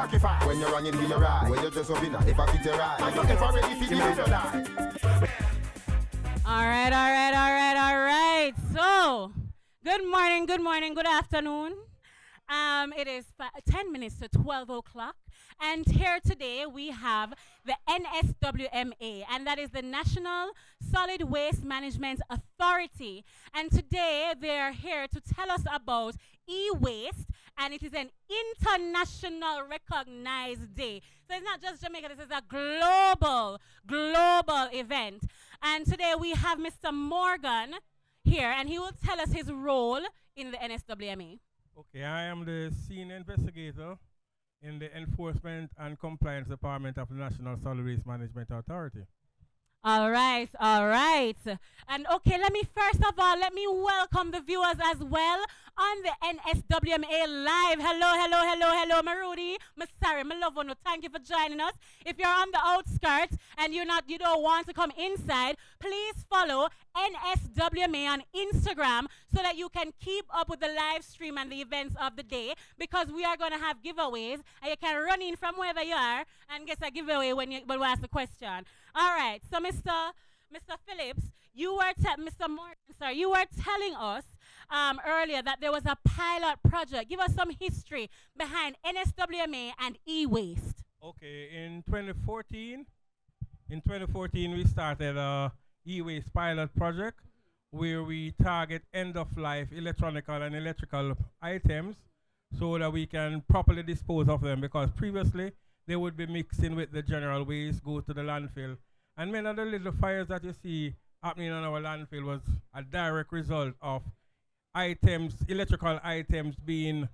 sacrifice. When you're running, you're right. When you're just up in if I fit your right. And you're ever ready to give your life. All right. So, good morning, good afternoon. It is 10 minutes to 12 o'clock. And here today we have the NSWMA, and that is the National Solid Waste Management Authority. And today they are here to tell us about e-waste, and it is an international recognized day. So it's not just Jamaica, this is a global event. And today we have Mr. Morgan here, and he will tell us his role in the NSWMA. Okay, I am the senior investigator in the Enforcement and Compliance Department of the National Solid Waste Management Authority. All right. And okay, let me welcome the viewers as well on the NSWMA Live. Hello, Marudi. Sorry, my love one. Thank you for joining us. If you're on the outskirts and you don't want to come inside, please follow NSWMA on Instagram so that you can keep up with the live stream and the events of the day, because we are going to have giveaways and you can run in from wherever you are and get a giveaway when we ask the question. All right, so Mr. Phillips, you were telling us earlier that there was a pilot project. Give us some history behind NSWMA and e-waste. Okay, in 2014 we started a e-waste pilot project where we target end-of-life electronical and electrical items so that we can properly dispose of them, because previously they would be mixing with the general waste, go to the landfill. And many of the little fires that you see happening on our landfill was a direct result of electrical items being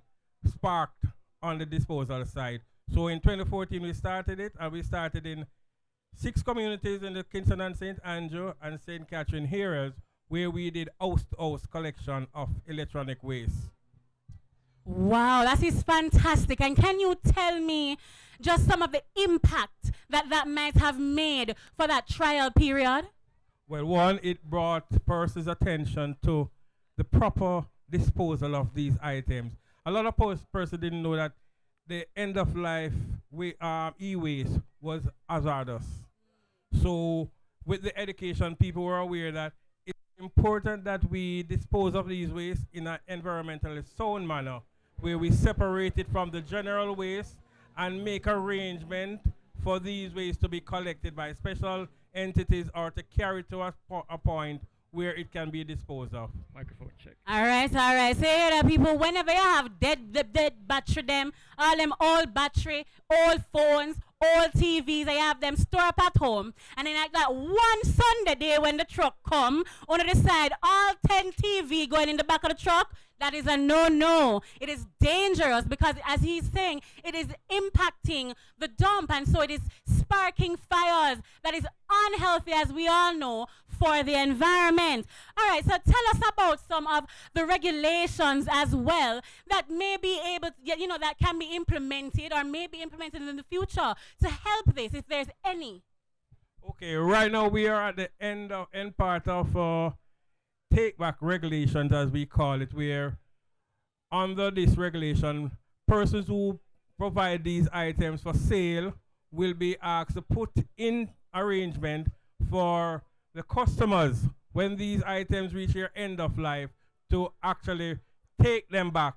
sparked on the disposal side. So in 2014 we started it, and we started in 6 communities in the Kingston and St. Andrew and St. Catherine areas where we did house-to-house collection of electronic waste. Wow, that is fantastic. And can you tell me just some of the impact that might have made for that trial period? Well, one, it brought persons' attention to the proper disposal of these items. A lot of persons didn't know that the end-of-life e-waste was hazardous. So with the education, people were aware that it's important that we dispose of these wastes in an environmentally sound manner, where we separate it from the general waste and make arrangement for these wastes to be collected by special entities or to carry to a point where it can be disposed of. Microphone check. All right. So here, people, whenever you have dead battery, all them old battery, old phones, old TVs, I have them store up at home. And then like that one Sunday day when the truck come, on the side, all 10 TV going in the back of the truck, that is a no-no. It is dangerous because, as he's saying, it is impacting the dump, and so it is sparking fires that is unhealthy, as we all know, for the environment. All right, so tell us about some of the regulations as well that may be able to, that can be implemented or may be implemented in the future to help this, if there's any. Okay, right now we are at the end part of take-back regulations, as we call it, where under this regulation, persons who provide these items for sale will be asked to put in arrangement for the customers when these items reach their end of life to actually take them back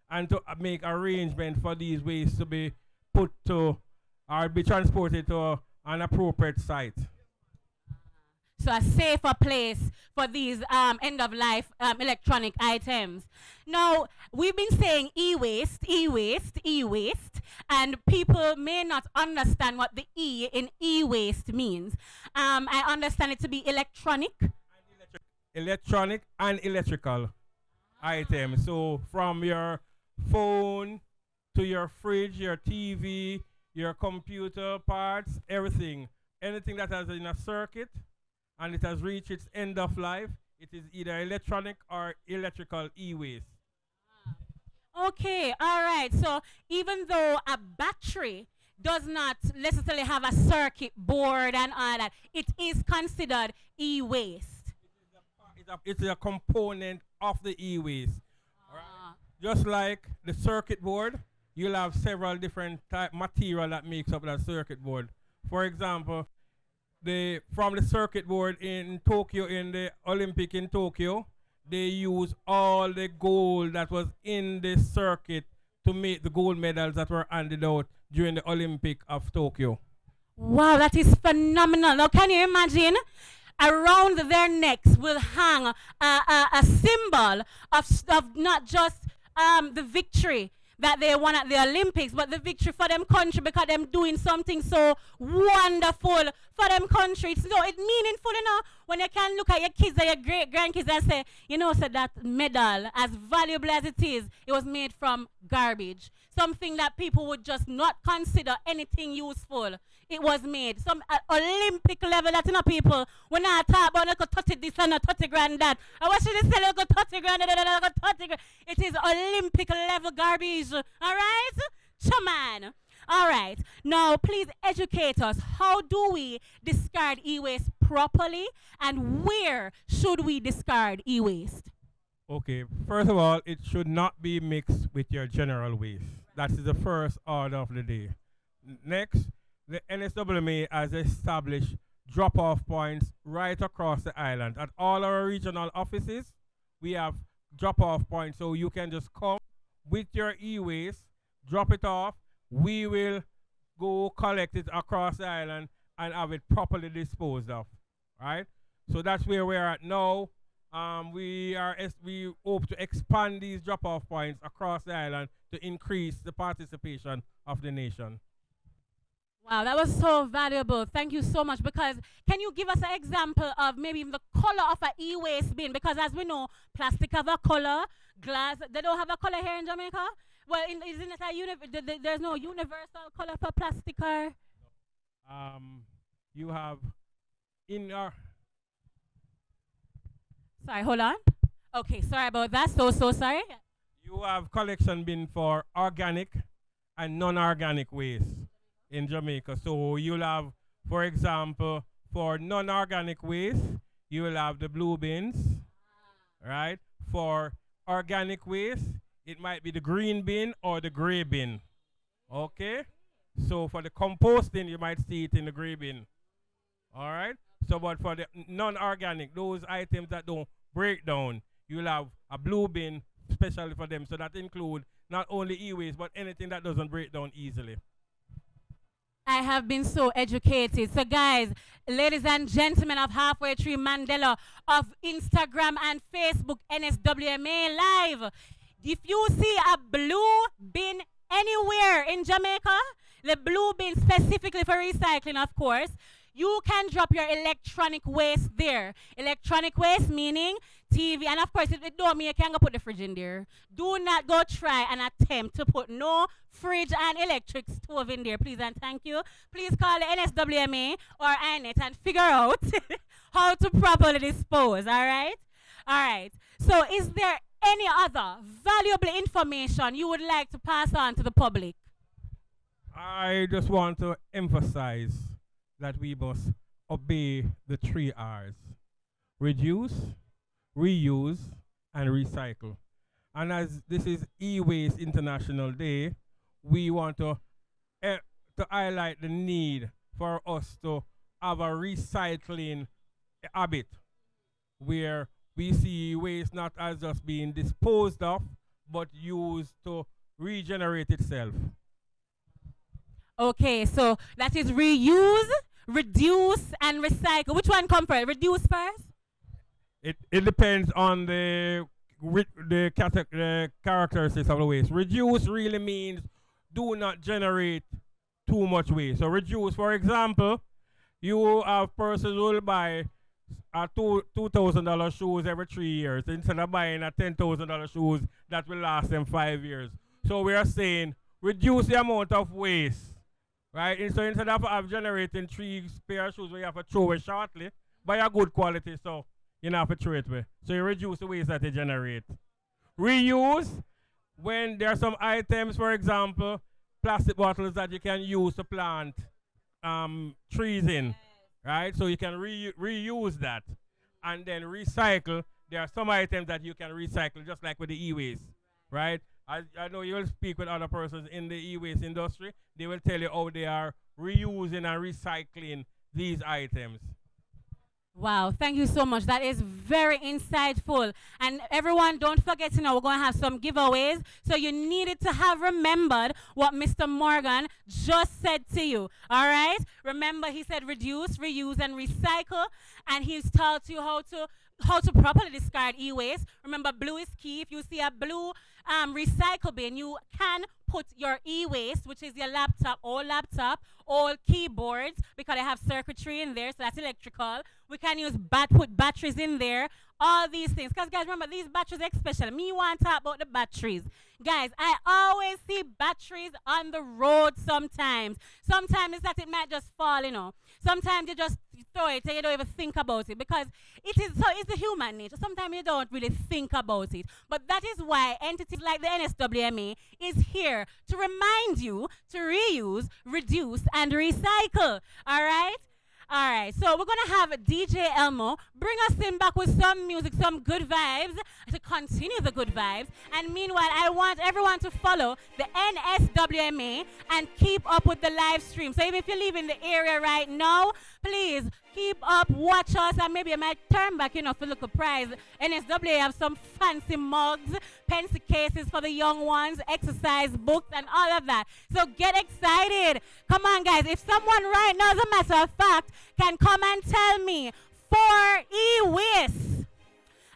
and to make arrangement for these wastes to be put to or be transported to an appropriate site. So a safer place for these end-of-life electronic items. Now, we've been saying e-waste, and people may not understand what the E in e-waste means. I understand it to be electronic. Electronic and electrical items. So from your phone to your fridge, your TV, your computer parts, everything. Anything that has in a circuit and it has reached its end of life, it is either electronic or electrical e-waste. Okay, all right. So even though a battery does not necessarily have a circuit board and all that, it is considered e-waste. It's a component of the e-waste. Right? Just like the circuit board, you'll have several different type material that makes up that circuit board. For example, from the circuit board in Tokyo, in the Olympic in Tokyo, they use all the gold that was in the circuit to make the gold medals that were handed out during the Olympic of Tokyo. Wow, that is phenomenal. Now, can you imagine? Around their necks will hang a symbol of not just the victory that they won at the Olympics, but the victory for them country because them doing something so wonderful for them country. So it's meaningful, when you can look at your kids or your great-grandkids and say, so that medal, as valuable as it was made from garbage. Something that people would just not consider anything useful. It was made. Some Olympic level that people, when I talk about, I go 30 this and 30 grand that. I want you to say, I go 30 grand, I go 30 grand. It is Olympic level garbage. All right? Come on. All right. Now, please educate us. How do we discard e-waste properly? And where should we discard e-waste? Okay. First of all, it should not be mixed with your general waste. That is the first order of the day. Next, the NSWMA has established drop-off points right across the island. At all our regional offices, we have drop-off points, so you can just come with your e-waste, drop it off. We will go collect it across the island and have it properly disposed of. Right? So that's where we're at now. We hope to expand these drop-off points across the island to increase the participation of the nation. Wow, that was so valuable. Thank you so much. Because can you give us an example of maybe the color of an e-waste bin? Because as we know, plastic have a color, glass, they don't have a color here in Jamaica. Well, isn't it there's no universal color for plastic or? You have in our. Sorry, hold on. Okay, sorry about that. So sorry. You have collection bin for organic and non-organic waste in Jamaica. So you'll have, for example, for non-organic waste, you will have the blue bins, right? For organic waste, it might be the green bin or the gray bin, okay? So for the composting, you might see it in the gray bin, all right? So but for the non-organic, those items that don't break down, you'll have a blue bin especially for them. So that include not only e-waste, but anything that doesn't break down easily. I have been so educated. So guys, ladies and gentlemen of Halfway Tree Mandela, of Instagram and Facebook, NSWMA Live, if you see a blue bin anywhere in Jamaica, the blue bin specifically for recycling, of course, you can drop your electronic waste there. Electronic waste meaning TV, and of course, it don't mean you can't go put the fridge in there. Do not go try and attempt to put no fridge and electric stove in there, please and thank you. Please call the NSWMA or INET and figure out how to properly dispose, all right? All right. So is there any other valuable information you would like to pass on to the public? I just want to emphasize that we must obey the 3 R's. Reduce, reuse, and recycle. And as this is E-Waste International Day, we want to highlight the need for us to have a recycling habit where we see waste not as just being disposed of, but used to regenerate itself. Okay, so that is reuse, reduce, and recycle. Which one come first? Reduce first? It depends on the characteristics of the waste. Reduce really means do not generate too much waste. So reduce, for example, you have persons who will buy a $2,000 shoes every 3 years instead of buying a $10,000 shoes that will last them 5 years. So we are saying reduce the amount of waste, right? And so instead of generating 3 pair of shoes where you have to throw away shortly, buy a good quality so you don't have to throw it away. So you reduce the waste that you generate. Reuse, when there are some items, for example, plastic bottles that you can use to plant trees in, right? So you can reuse that. And then recycle, there are some items that you can recycle, just like with the e-waste, right? I know you will speak with other persons in the e-waste industry. They will tell you how they are reusing and recycling these items. Wow, thank you so much. That is very insightful. And everyone, don't forget, we're going to have some giveaways. So you needed to have remembered what Mr. Morgan just said to you. All right? Remember, he said reduce, reuse, and recycle. And he's taught you how to properly discard e-waste. Remember, blue is key. If you see a blue recycle bin, you can put your e-waste, which is your laptop, all keyboards, because they have circuitry in there, so that's electrical. We can use put batteries in there, all these things. Because, guys, remember, these batteries especially. Me want to talk about the batteries. Guys, I always see batteries on the road sometimes. Sometimes it's that it might just fall, Sometimes you just throw it and you don't even think about it because it's the human nature. Sometimes you don't really think about it. But that is why entities like the NSWMA is here to remind you to reuse, reduce, and recycle. All right? All right, so we're going to have DJ Elmo bring us in back with some music, some good vibes to continue the good vibes. And meanwhile, I want everyone to follow the NSWMA and keep up with the live stream. So even if you're leaving the area right now, please keep up, watch us, and maybe I might turn back, for look a prize. NSWA have some fancy mugs, pencil cases for the young ones, exercise books, and all of that. So get excited. Come on, guys. If someone right now, as a matter of fact, can come and tell me for e-waste,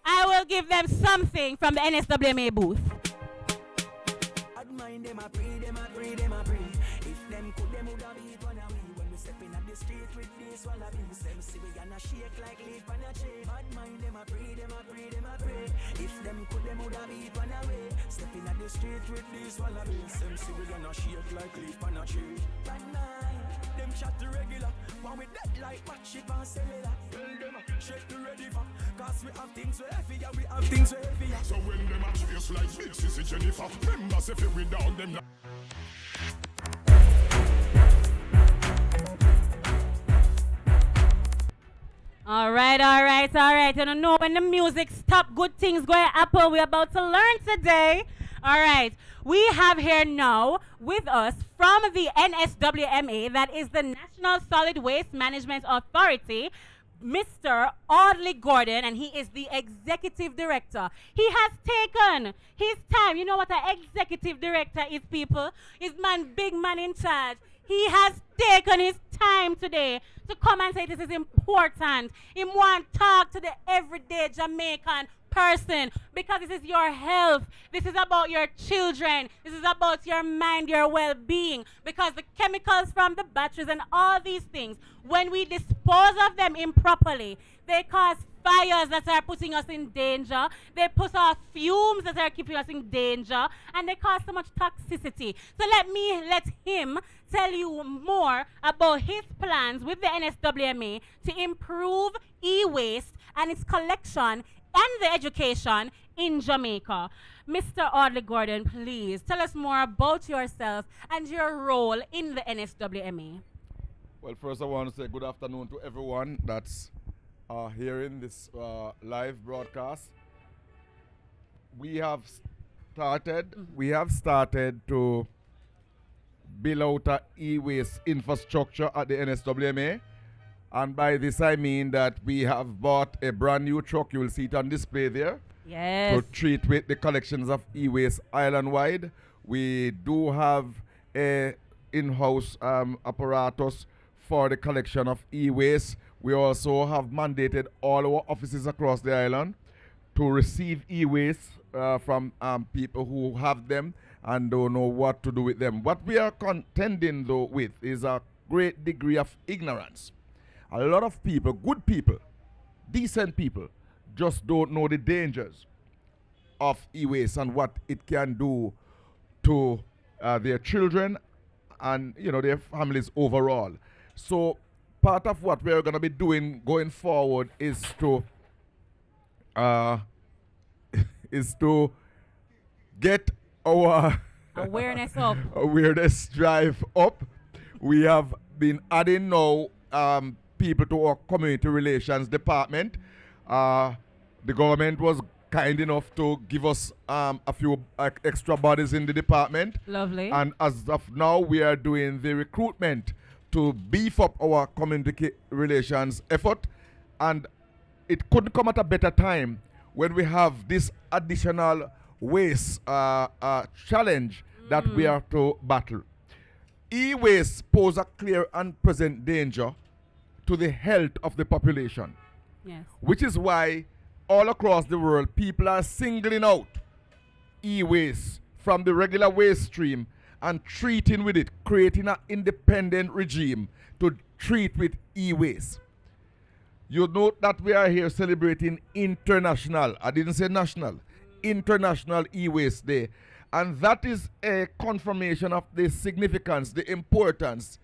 I will give them something from the NSWMA booth. Shake like leaf on a tree. Bad mind them a pray, them a pray, them a pray. If them could them woulda beat one away. Stepping at the street with these wallabies. Them see we gonna shake like leaf on a tree. Bad mind, them chat regular. One with that light match it and cellular. Tell them shake the ready for. Cause we have things we heavy and we have things we heavy. So when them a chase like big sissy Jennifer, members if you without them. All right. I don't know when the music stop, good things going to happen. We're about to learn today. All right. We have here now with us from the NSWMA, that is the National Solid Waste Management Authority, Mr. Audley Gordon, and he is the executive director. He has taken his time. You know what an executive director is, people? Is big man in charge. He has taken his time today to come and say this is important. He want to talk to the everyday Jamaican person because this is your health. This is about your children. This is about your mind, your well-being. Because the chemicals from the batteries and all these things, when we dispose of them improperly, they cause fires that are putting us in danger. They put off fumes that are keeping us in danger. And they cause so much toxicity. So let him tell you more about his plans with the NSWMA to improve e-waste and its collection and the education in Jamaica. Mr. Audley Gordon, please tell us more about yourself and your role in the NSWMA. Well, first I want to say good afternoon to everyone that's hearing this live broadcast. We have started to build out a e-waste infrastructure at the NSWMA. And by this I mean that we have bought a brand new truck. You will see it on display there. Yes. To treat with the collections of e-waste island-wide. We do have a in-house apparatus for the collection of e-waste. We also have mandated all our offices across the island to receive e-waste from people who have them and don't know what to do with them. What we are contending though with is a great degree of ignorance. A lot of people, good people, decent people, just don't know the dangers of e-waste and what it can do to their children and their families overall. So part of what we're going to be doing going forward is to get our awareness drive up. We have been adding now people to our community relations department. The government was kind enough to give us a few extra bodies in the department. Lovely. And as of now, we are doing the recruitment to beef up our community relations effort. And it couldn't come at a better time when we have this additional waste challenge that we have to battle. E-waste pose a clear and present danger to the health of the population. Yes. Which is why all across the world, people are singling out e-waste from the regular waste stream and treating with it, creating an independent regime to treat with e-waste. You note that we are here celebrating international, I didn't say national, International E-Waste Day. And that is a confirmation of the significance, the importance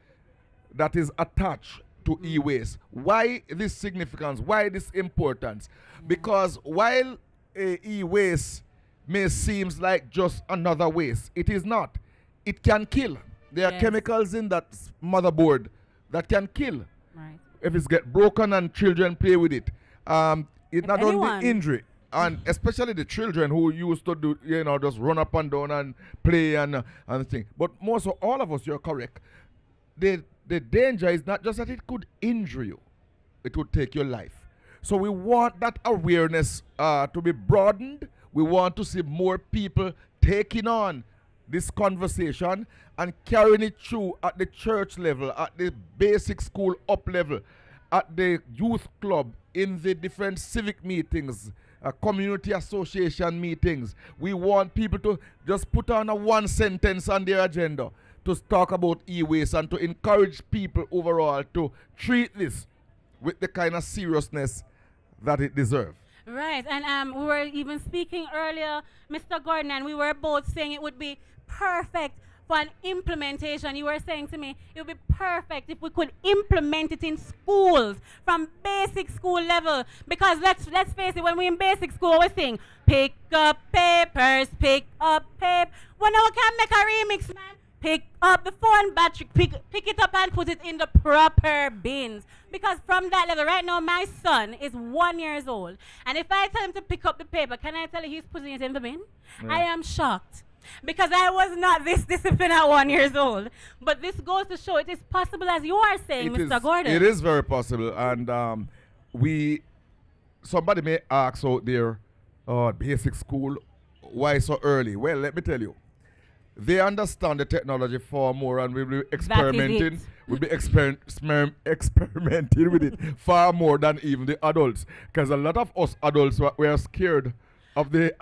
that is attached to e-waste. Why this significance? Why this importance? Because while e-waste may seem like just another waste, it is not. It can kill. There are chemicals in that motherboard that can kill. Right. If it's get broken and children play with it. It not only injury, and especially the children who used to do, just run up and down and play and thing. But more so, all of us, you're correct. The danger is not just that it could injure you, it would take your life. So we want that awareness to be broadened. We want to see more people taking on this conversation and carrying it through at the church level, at the basic school up level, at the youth club, in the different civic meetings, community association meetings. We want people to just put on a one sentence on their agenda to talk about e-waste and to encourage people overall to treat this with the kind of seriousness that it deserves. Right, and we were even speaking earlier, Mr. Gordon, and we were both saying it would be perfect for an implementation. You were saying to me, it would be perfect if we could implement it in schools from basic school level. Because let's face it, when we're in basic school, we're saying, pick up papers, pick up paper. When we can make a remix, man, pick up the phone battery, pick it up and put it in the proper bins. Because from that level, right now, my son is 1 year old. And if I tell him to pick up the paper, can I tell you he's putting it in the bin? I am shocked. Because I was not this disciplined at 1 year old. But this goes to show it is possible, as you are saying, Mr. Gordon. It is very possible. And somebody may ask out there, basic school, why so early? Well, let me tell you. They understand the technology far more, and we'll be experimenting. We'll be experimenting with it far more than even the adults. Because a lot of us adults were scared of the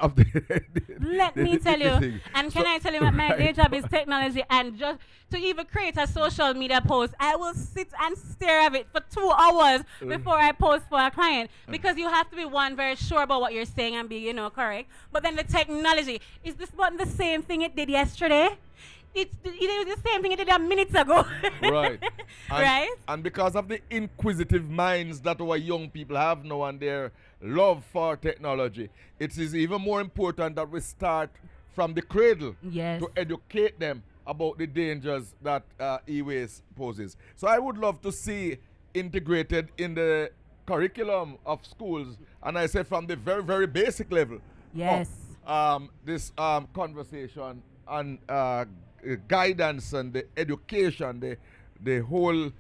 Let me tell you, and can I tell you that my day job is technology, and just to even create a social media post, I will sit and stare at it for 2 hours before I post for a client, because you have to be very sure about what you're saying and be, correct. But then the technology, is this one the same thing it did yesterday? It was the same thing it did a minute ago. Right. And, right? And because of the inquisitive minds that our young people have now and their love for technology, it is even more important that we start from the cradle to educate them about the dangers that e-waste poses. So I would love to see integrated in the curriculum of schools, and I say from the very, very basic level, this conversation and guidance and the education, the whole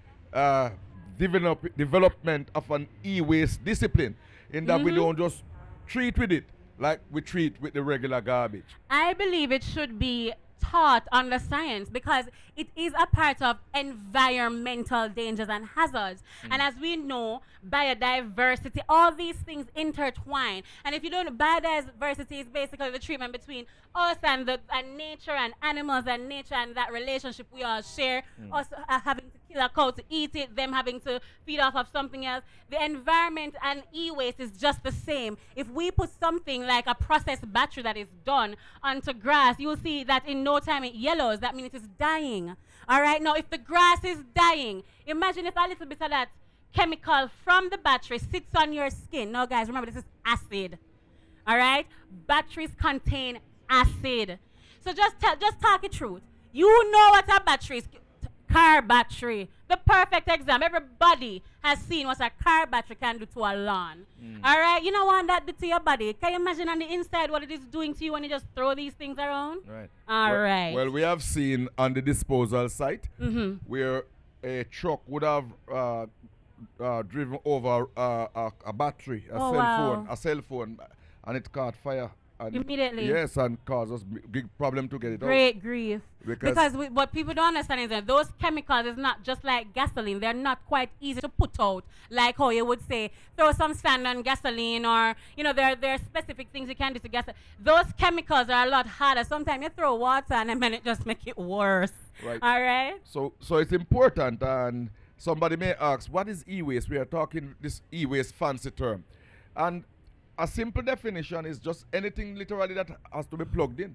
development of an e-waste discipline, in that we don't just treat with it like we treat with the regular garbage. I believe it should be taught under science, because it is a part of environmental dangers and hazards. And as we know, biodiversity, all these things intertwine. And if you don't, biodiversity is basically the treatment between us and nature and animals and nature, and that relationship we all share. Us having to kill a cow to eat it, them having to feed off of something else. The environment and e-waste is just the same. If we put something like a processed battery that is done onto grass, you'll see that in no time it yellows. That means it is dying. All right, now if the grass is dying, imagine if a little bit of that chemical from the battery sits on your skin. Now guys, remember, this is acid. All right, batteries contain acid. So just talk it truth. You know what a battery is. car battery. The perfect example. Everybody has seen what a car battery can do to a lawn. All right? You don't want that do to your body. Can you imagine on the inside what it is doing to you when you just throw these things around? Right. All right. Well, we have seen on the disposal site where a truck would have driven over a battery, a cell phone, and it caught fire. And immediately. Yes, and cause us big problem to get it out. Great grief. Because what people don't understand is that those chemicals is not just like gasoline. They're not quite easy to put out. Like how you would say, throw some sand on gasoline, or, you know, there are specific things you can do to gasoline. Those chemicals are a lot harder. Sometimes you throw water and then it just make it worse. Right. All right? So it's important, and somebody may ask, what is e-waste? We are talking this e-waste fancy term. And a simple definition is just anything literally that has to be plugged in.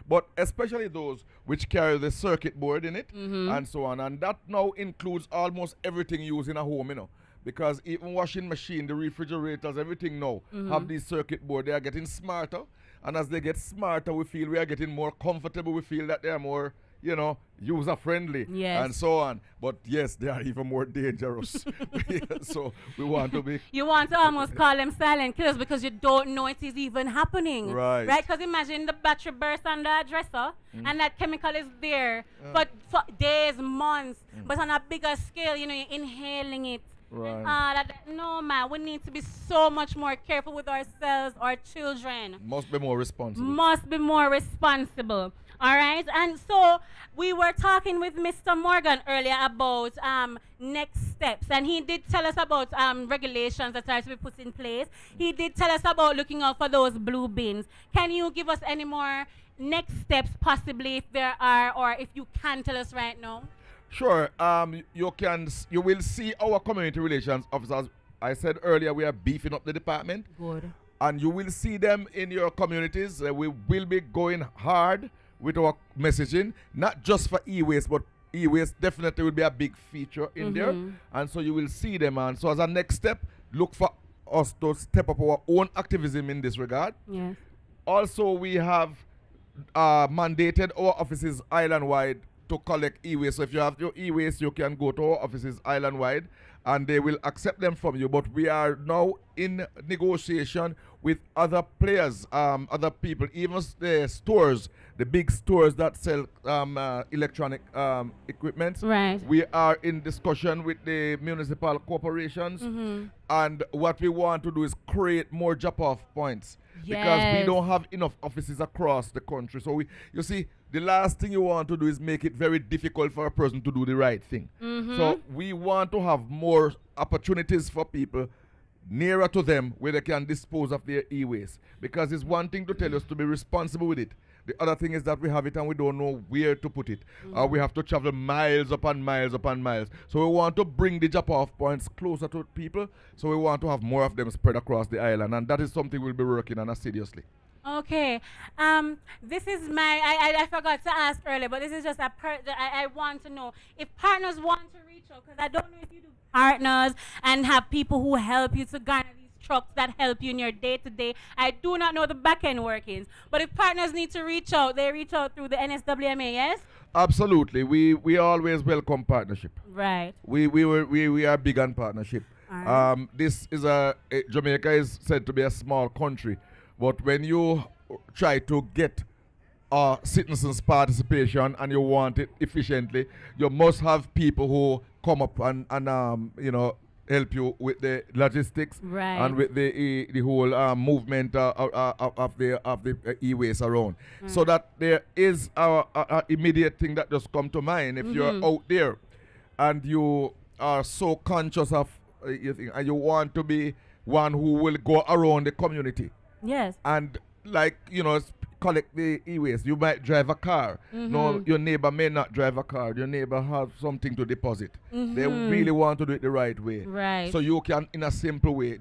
But especially those which carry the circuit board in it and so on. And that now includes almost everything used in a home, you know. Because even washing machine, the refrigerators, everything now have these circuit board. They are getting smarter. And as they get smarter, we feel we are getting more comfortable. We feel that they are more, you know, user-friendly and so on. But yes, they are even more dangerous. So we want to be... You want to almost call them silent killers because you don't know it is even happening. Right. Right? Because imagine the battery burst on the dresser and that chemical is there for days, months. But on a bigger scale, you know, you're inhaling it. Right. No, man, we need to be so much more careful with ourselves, our children. Must be more responsible. Must be more responsible. All right? And so we were talking with Mr. Morgan earlier about next steps. And he did tell us about regulations that are to be put in place. He did tell us about looking out for those blue bins. Can you give us any more next steps, possibly, if there are, or if you can tell us right now? Sure. You will see our community relations officers. I said earlier we are beefing up the department. Good. And you will see them in your communities. We will be going hard with our messaging, not just for e-waste, but e-waste definitely will be a big feature in there. And so you will see them. And so as a next step, look for us to step up our own activism in this regard. Yes. Also, we have mandated our offices island-wide to collect e-waste. So if you have your e-waste, you can go to our offices island-wide and they will accept them from you. But we are now in negotiation with other players, other people, even the stores, the big stores that sell electronic equipment. Right. We are in discussion with the municipal corporations. And what we want to do is create more drop-off points. Because we don't have enough offices across the country. So you see, the last thing you want to do is make it very difficult for a person to do the right thing. So we want to have more opportunities for people nearer to them where they can dispose of their e-waste. Because it's one thing to tell us to be responsible with it. The other thing is that we have it and we don't know where to put it. We have to travel miles upon miles upon miles. So we want to bring the drop-off points closer to people. So we want to have more of them spread across the island. And that is something we'll be working on assiduously. Okay. This is I forgot to ask earlier, but this is just I want to know if partners want to reach out, because I don't know if you do partners and have people who help you to garner these trucks that help you in your day-to-day. I do not know the back-end workings, but if partners need to reach out, they reach out through the NSWMA, yes? Absolutely. We always welcome partnership. Right. We are big on partnership. Right. This is Jamaica is said to be a small country, but when you try to get citizens' participation and you want it efficiently, you must have people who come up and help you with the logistics and with the whole movement of the e-waste around. So that there is a immediate thing that just come to mind. If you're out there and you are so conscious of and you want to be one who will go around the community. Yes. And collect the e-waste. You might drive a car. No, your neighbor may not drive a car. Your neighbor has something to deposit. They really want to do it the right way. Right. So you can, in a simple way,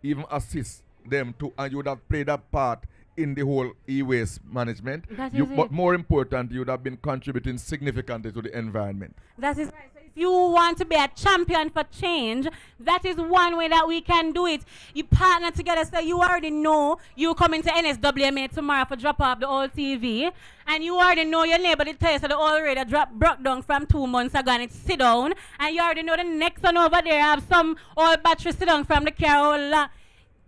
even assist them to, and you would have played a part in the whole e-waste management. That is but more important, you would have been contributing significantly to the environment. That is right. So you want to be a champion for change, that is one way that we can do it. You partner together, so you already know you coming to NSWMA tomorrow for drop off the old TV, and you already know your neighbor did tell you so the old radio broke down from 2 months ago and it's sit down, and you already know the next one over there have some old battery sit down from the car.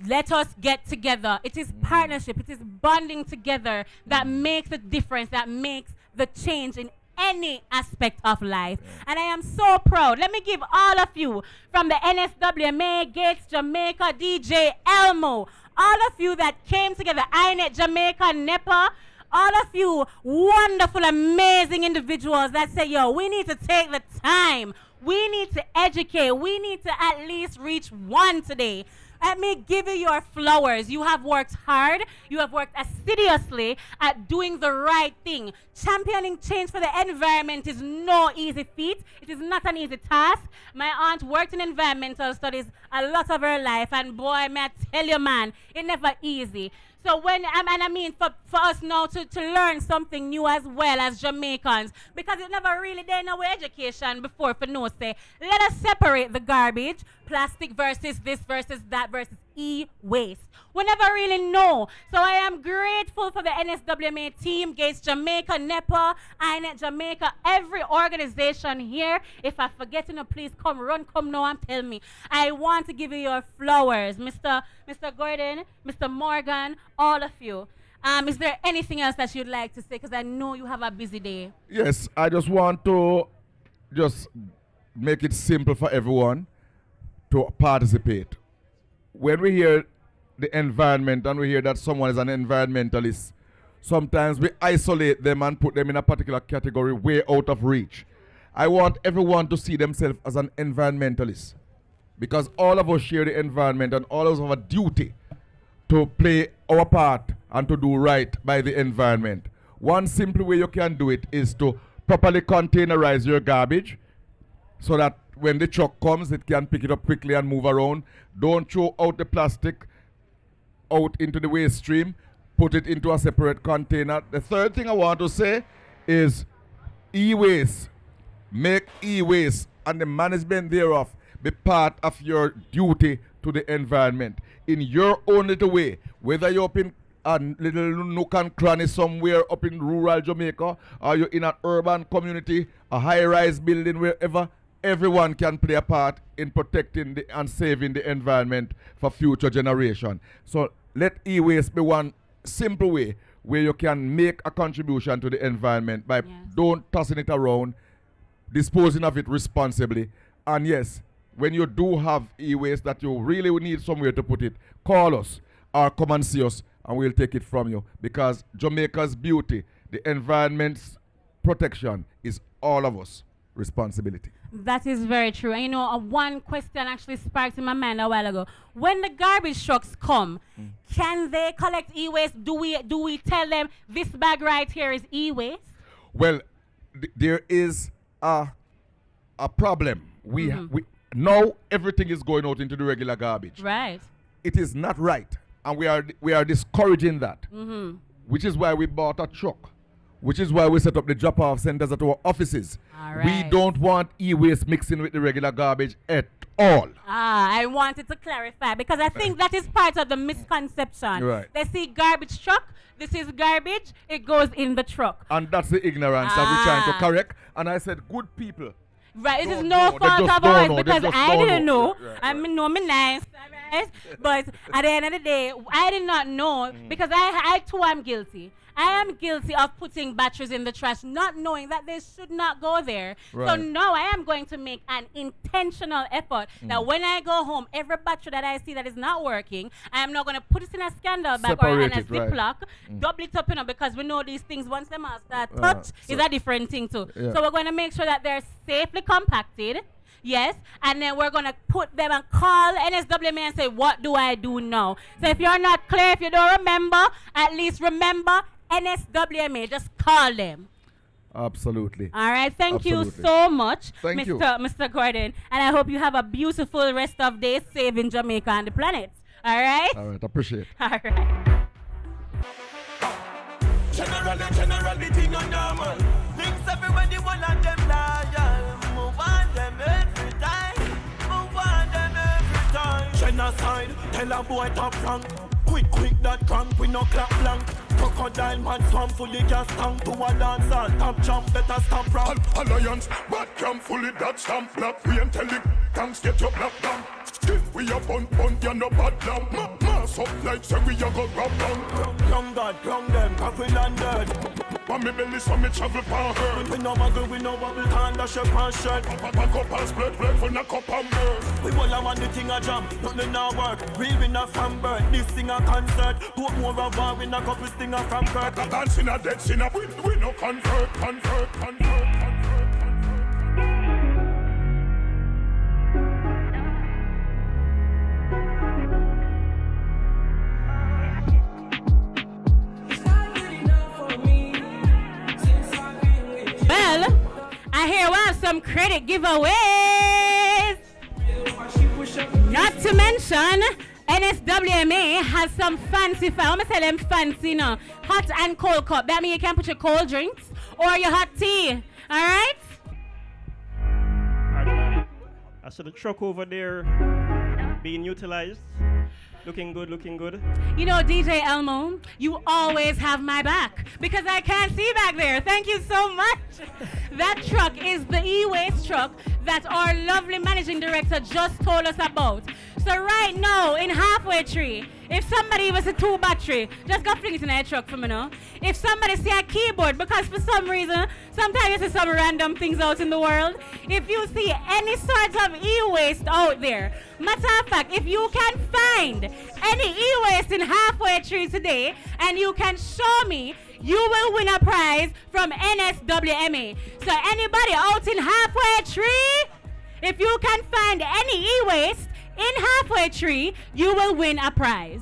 Let us get together. It is partnership, it is bonding together that makes a difference, that makes the change in any aspect of life. And I am so proud. Let me give all of you from the NSWMA, Gates Jamaica, DJ Elmo, all of you that came together, INET Jamaica, NEPA, all of you wonderful, amazing individuals that say, yo, we need to take the time. We need to educate. We need to at least reach one today. Let me give you your flowers. You have worked hard. You have worked assiduously at doing the right thing. Championing change for the environment is no easy feat. It is not an easy task. My aunt worked in environmental studies a lot of her life, and boy, may I tell you, man, it never easy. So for us now to learn something new as well as Jamaicans, because it never really done our education before for no say, let us separate the garbage, plastic versus this versus that versus e-waste. We never really know. So I am grateful for the NSWMA team, Gates Jamaica, NEPA, INET Jamaica, every organization here. If I forget, please come now and tell me. I want to give you your flowers, Mr. Gordon, Mr. Morgan, all of you. Is there anything else that you'd like to say? Because I know you have a busy day. Yes, I just want to make it simple for everyone to participate. When we hear the environment and we hear that someone is an environmentalist, sometimes we isolate them and put them in a particular category way out of reach. I want everyone to see themselves as an environmentalist, because all of us share the environment and all of us have a duty to play our part and to do right by the environment. One simple way you can do it is to properly containerize your garbage so that when the truck comes, it can pick it up quickly and move around. Don't throw out the plastic out into the waste stream. Put it into a separate container. The third thing I want to say is e-waste. Make e-waste and the management thereof be part of your duty to the environment in your own little way. Whether you're up in a little nook and cranny somewhere up in rural Jamaica, or you're in an urban community, a high-rise building, wherever, everyone can play a part in protecting and saving the environment for future generation. So let e-waste be one simple way where you can make a contribution to the environment by don't tossing it around, disposing of it responsibly. And yes, when you do have e-waste that you really need somewhere to put it, call us or come and see us and we'll take it from you, because Jamaica's beauty, the environment's protection is all of us responsibility. That is very true. And you know, one question actually sparked in my mind a while ago. When the garbage trucks come, can they collect e-waste? Do we tell them this bag right here is e-waste? Well, there is a problem. We now everything is going out into the regular garbage. Right. It is not right, and we are discouraging that. Which is why we bought a truck. Which is why we set up the drop-off centers at our offices. All right. We don't want e-waste mixing with the regular garbage at all. I wanted to clarify, because I think that is part of the misconception. Right. They see garbage truck, this is garbage, it goes in the truck. And that's the ignorance that we're trying to correct. And I said, good people. Right, it is no fault of ours, because I didn't know. I mean, no, me nice, right? But at the end of the day, I did not know, because I too am guilty. I am guilty of putting batteries in the trash, not knowing that they should not go there. Right. So now I am going to make an intentional effort that when I go home, every battery that I see that is not working, I am not going to put it in a scandal bag or in a Ziploc, double it up, because we know these things, once them start touch, is a different thing too. Yeah. So we're going to make sure that they're safely compacted. Yes, and then we're going to put them and call NSWMA and say, what do I do now? So if you're not clear, if you don't remember, at least remember NSWMA, just call them. Absolutely. All right, thank you so much, Thank you. Mr. Gordon. And I hope you have a beautiful rest of day saving Jamaica and the planet. All right? All right, appreciate. All right. Generally, the thing on normal. Links everybody, one of them loyal. Move on, tell a boy top rank. Quick that crank, we no clap blank. Crocodile man swam fully gas tank. To a dancer, top jump, better stop rap. Alliance, bad cam fully that stamp black. We ain't telling tanks get your black down. We a bun, you no bad lamb. Mass up like say we a go rap down. Young God, young them, coffee landed. But me belly so me travel pan her. We no muggle, we no bubble, can't dash up and shirt. Pack up and split for knock up and burn. We all a man the thing a jam, nothing now work. Real win a fan bird, this thing a concert. Put more of war, win a couple stinger from Kirk. A dance in a dead sinner, we no convert. Well, I hear we have some credit giveaways. Not to mention, NSWMA has some fancy, I'm gonna tell them fancy, no, hot and cold cup. That means you can put your cold drinks or your hot tea. All right? I saw the truck over there being utilized. Looking good. You know, DJ Elmo, you always have my back because I can't see back there. Thank you so much. That truck is the e-waste truck that our lovely managing director just told us about. So right now, in Halfway Tree, if somebody was a 2 battery, just go fling it in a truck for me now. If somebody see a keyboard, because for some reason, sometimes you see some random things out in the world. If you see any sort of e-waste out there, matter of fact, if you can find any e-waste in Halfway Tree today, and you can show me, you will win a prize from NSWMA. So anybody out in Halfway Tree, if you can find any e-waste in Halfway Tree, you will win a prize.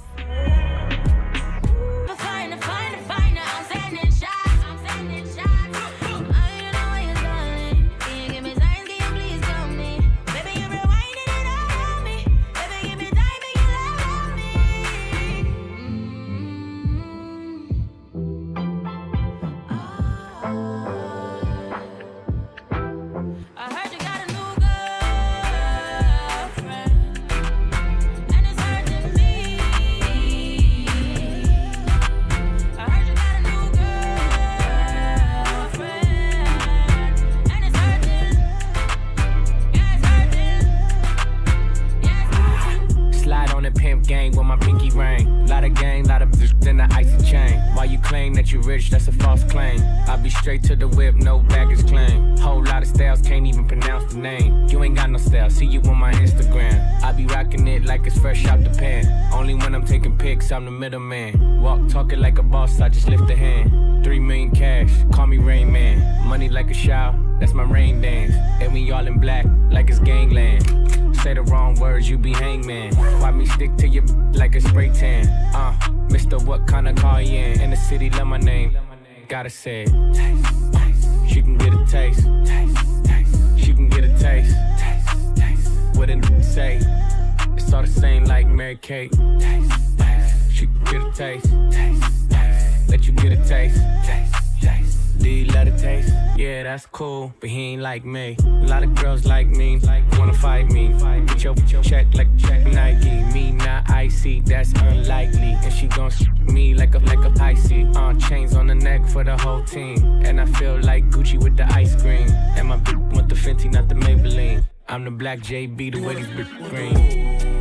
Gang with my pinky ring. Lot of gang, lot of then the icy chain. While you claim that you rich, that's a false claim. I be straight to the whip, no baggage claim. Whole lot of styles, can't even pronounce the name. You ain't got no style, see you on my Instagram. I be rocking it like it's fresh out the pan. Only when I'm taking pics, I'm the middleman. Walk talking like a boss, I just lift a hand. 3 million cash, call me Rain Man. Money like a shower, that's my rain dance. And we all in black, like it's gangland. Say the wrong words, you be hangman. Why me stick to your like a spray tan? Mister, what kind of car you in? In the city, love my name. Gotta say it. Taste, taste. She can get a taste. Taste, taste. She can get a taste. Taste, taste. What did it say? It's all the same like Mary Kate. Taste, taste. She can get a taste. Taste, taste. Let you get a taste. Taste, taste. Do you let it taste? Yeah, that's cool, but he ain't like me. A lot of girls like me, wanna fight me. Get your check like Nike. Me not icy, that's unlikely. And she gon' me like a icy. Chains on the neck for the whole team. And I feel like Gucci with the ice cream. And my bitch want the Fenty, not the Maybelline. I'm the black JB, the way these bitch green.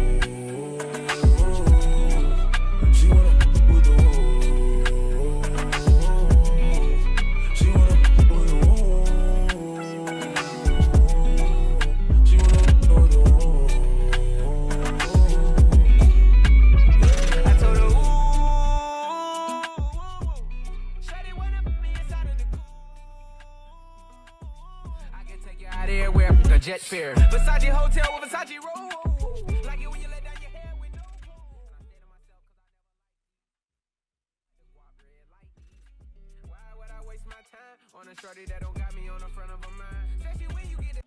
Jet fare. Versace hotel with Versace roll. Like it when you let down your hair with no Why would I waste my time on a shorty that don't got me on the front of a mind? Especially when you get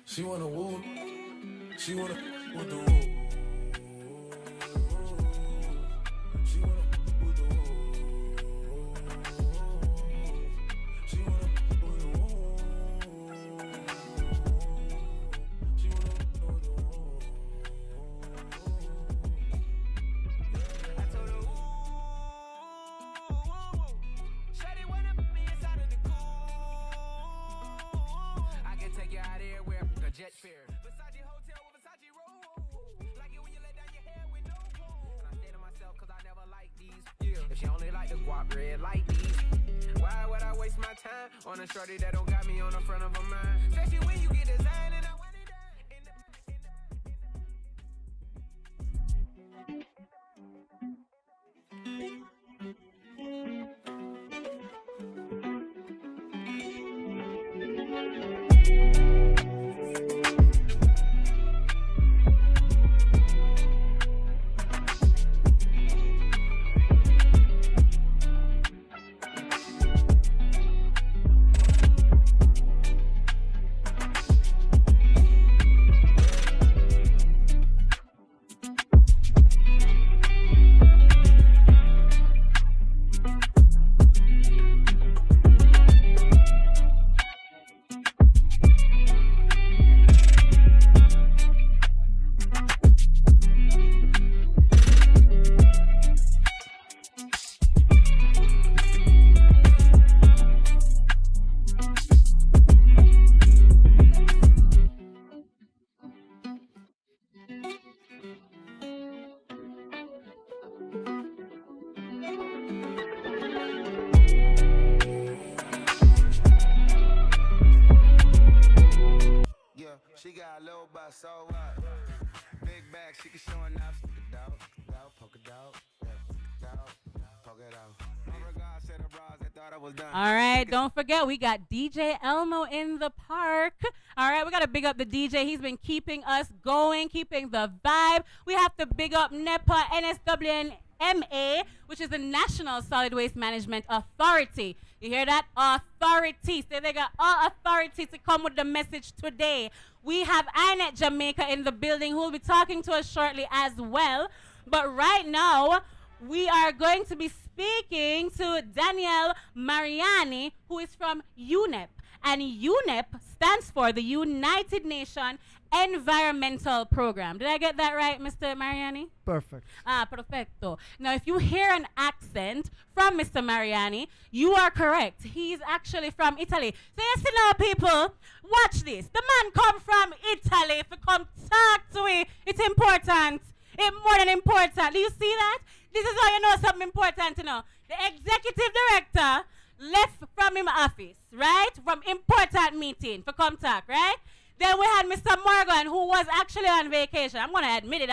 She wanna woo. She wanna with the woo. If she only like the guap red like these, why would I waste my time on a shorty that don't got me on the front of her mind? Especially when you get designed and I want it She got a little butt, so what? Big bag, she can show enough. Stick it out, poke it out, poke it out. My regards to the bras that thought I was done. All right, don't forget, we got DJ Elmo in the park. All right, we got to big up the DJ. He's been keeping us going, keeping the vibe. We have to big up NEPA, NSWMA, which is the National Solid Waste Management Authority. You hear that? Authority. So they got all authority to come with the message today. We have INET Jamaica in the building who will be talking to us shortly as well. But right now, we are going to be speaking to Danielle Mariani, who is from UNEP. And UNEP stands for the United Nations Environmental Program. Did I get that right, Mr. Mariani? Perfect. Perfecto. Now, if you hear an accent from Mr. Mariani, you are correct. He's actually from Italy. So you see now, people, watch this. The man come from Italy. If you come talk to it, it's important. It's more than important. Do you see that? This is how you know something important, you know. The executive director left from his office, right? From important meeting for come talk, right? Then we had Mr. Morgan, who was actually on vacation. I'm going to admit it.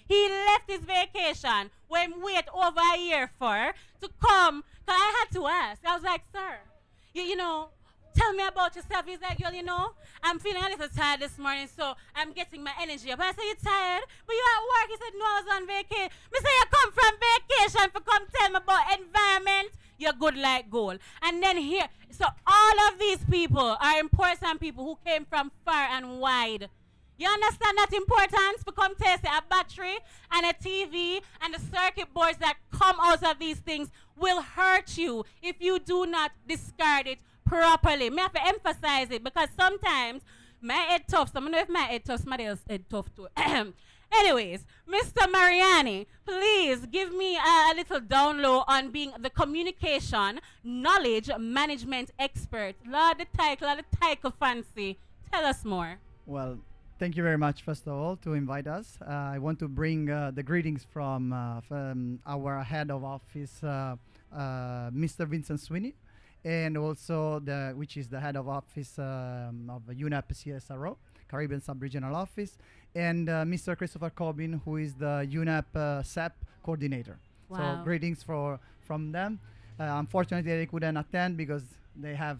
He left his vacation when we wait over a year for to come. Because I had to ask. I was like, sir, you know, tell me about yourself. He's like, girl, you know, I'm feeling a little tired this morning, so I'm getting my energy up. I said, you tired? But you at work? He said, no, I was on vacation. Me say, you come from vacation for come tell me about environment. You're good like gold. And then here, so all of these people are important people who came from far and wide. You understand that importance? For come test a battery and a TV and the circuit boards that come out of these things will hurt you if you do not discard it properly. Me have to emphasize it because sometimes my head tough. So I don't know if my head tough, somebody else head tough too. Anyways, Mr. Mariani, please give me a little download on being the communication knowledge management expert. Lord, the title fancy. Tell us more. Well, thank you very much, first of all, to invite us. I want to bring the greetings from our head of office, Mr. Vincent Sweeney, and also which is the head of office of UNEP CSRO, Caribbean Sub-Regional Office, and Mr. Christopher Cobbin, who is the UNEP SEP coordinator. Wow. So greetings from them. Unfortunately, they couldn't attend because they are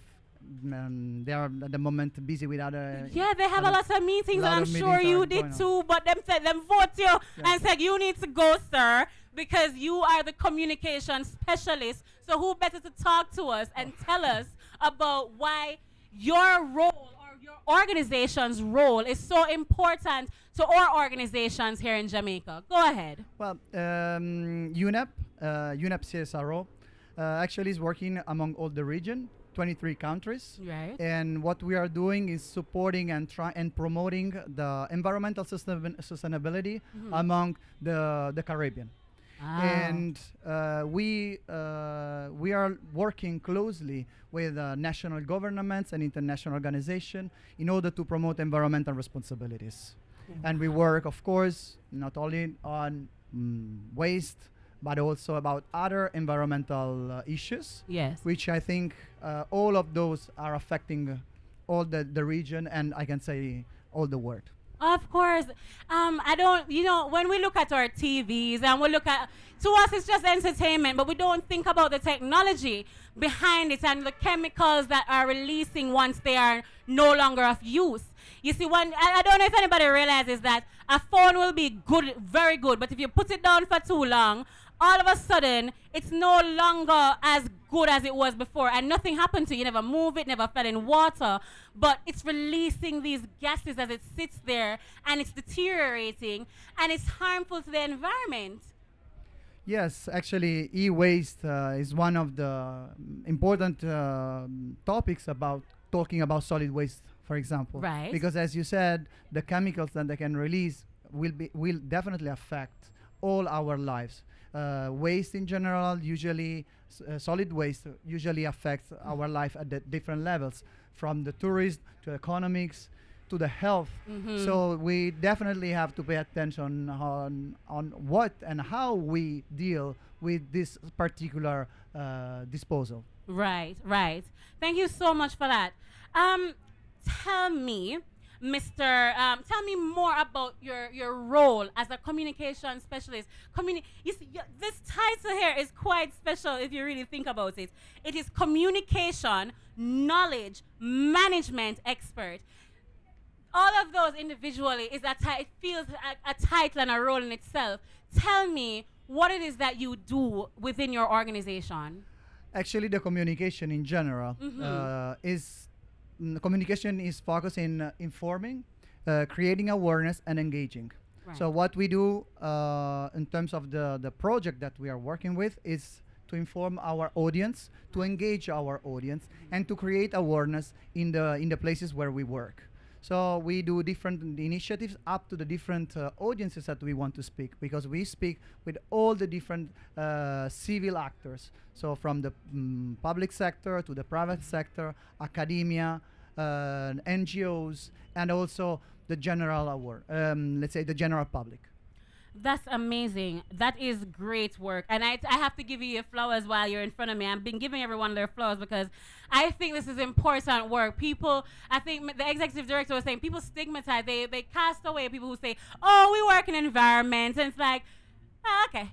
at the moment busy with other. Yeah, they have a lot of meetings, and I'm sure you did too. But them vote you and said you need to go, sir, because you are the communication specialist. So who better to talk to us and tell us about why your role or your organization's role is so important to our organizations here in Jamaica? Go ahead. Well, UNEP CSRO actually is working among all the region, 23 countries. Right. And what we are doing is supporting and promoting the environmental sustainability among the Caribbean. And we are working closely with national governments and international organizations in order to promote environmental responsibilities. And we work, of course, not only on waste but also about other environmental issues. Yes. Which I think all of those are affecting all the region, and I can say all the world. Of course. I don't, when we look at our TVs and we look at, to us it's just entertainment, but we don't think about the technology behind it and the chemicals that are releasing once they are no longer of use. You see, I don't know if anybody realizes that a phone will be good, very good, but if you put it down for too long, all of a sudden, it's no longer as good as it was before, and nothing happened to you. You never move it, never fell in water, but it's releasing these gases as it sits there, and it's deteriorating, and it's harmful to the environment. Yes, actually, e-waste is one of the important topics about talking about solid waste, for example. Right. Because as you said, the chemicals that they can release will definitely affect all our lives. Waste in general, usually solid waste usually affects our life at the different levels, from the tourism to economics to the health. So we definitely have to pay attention on what and how we deal with this particular disposal. Right. Thank you so much for that. Tell me, tell me more about your role as a communication specialist. You see, this title here is quite special if you really think about it. It is communication, knowledge, management expert. All of those individually it feels a title and a role in itself. Tell me what it is that you do within your organization. Actually, the communication in general communication is focused in informing, creating awareness, and engaging. Right. So what we do in terms of the project that we are working with is to inform our audience, to engage our audience, and to create awareness in the places where we work. So we do different initiatives up to the different audiences that we want to speak, because we speak with all the different civil actors. So from the public sector to the private sector, academia, NGOs, and also the general let's say the general public. That's amazing. That is great work. And I have to give you your flowers while you're in front of me. I've been giving everyone their flowers because I think this is important work. People, I think the executive director was saying, people stigmatize, they cast away people who say, oh, we work in environments. And it's like, oh, okay,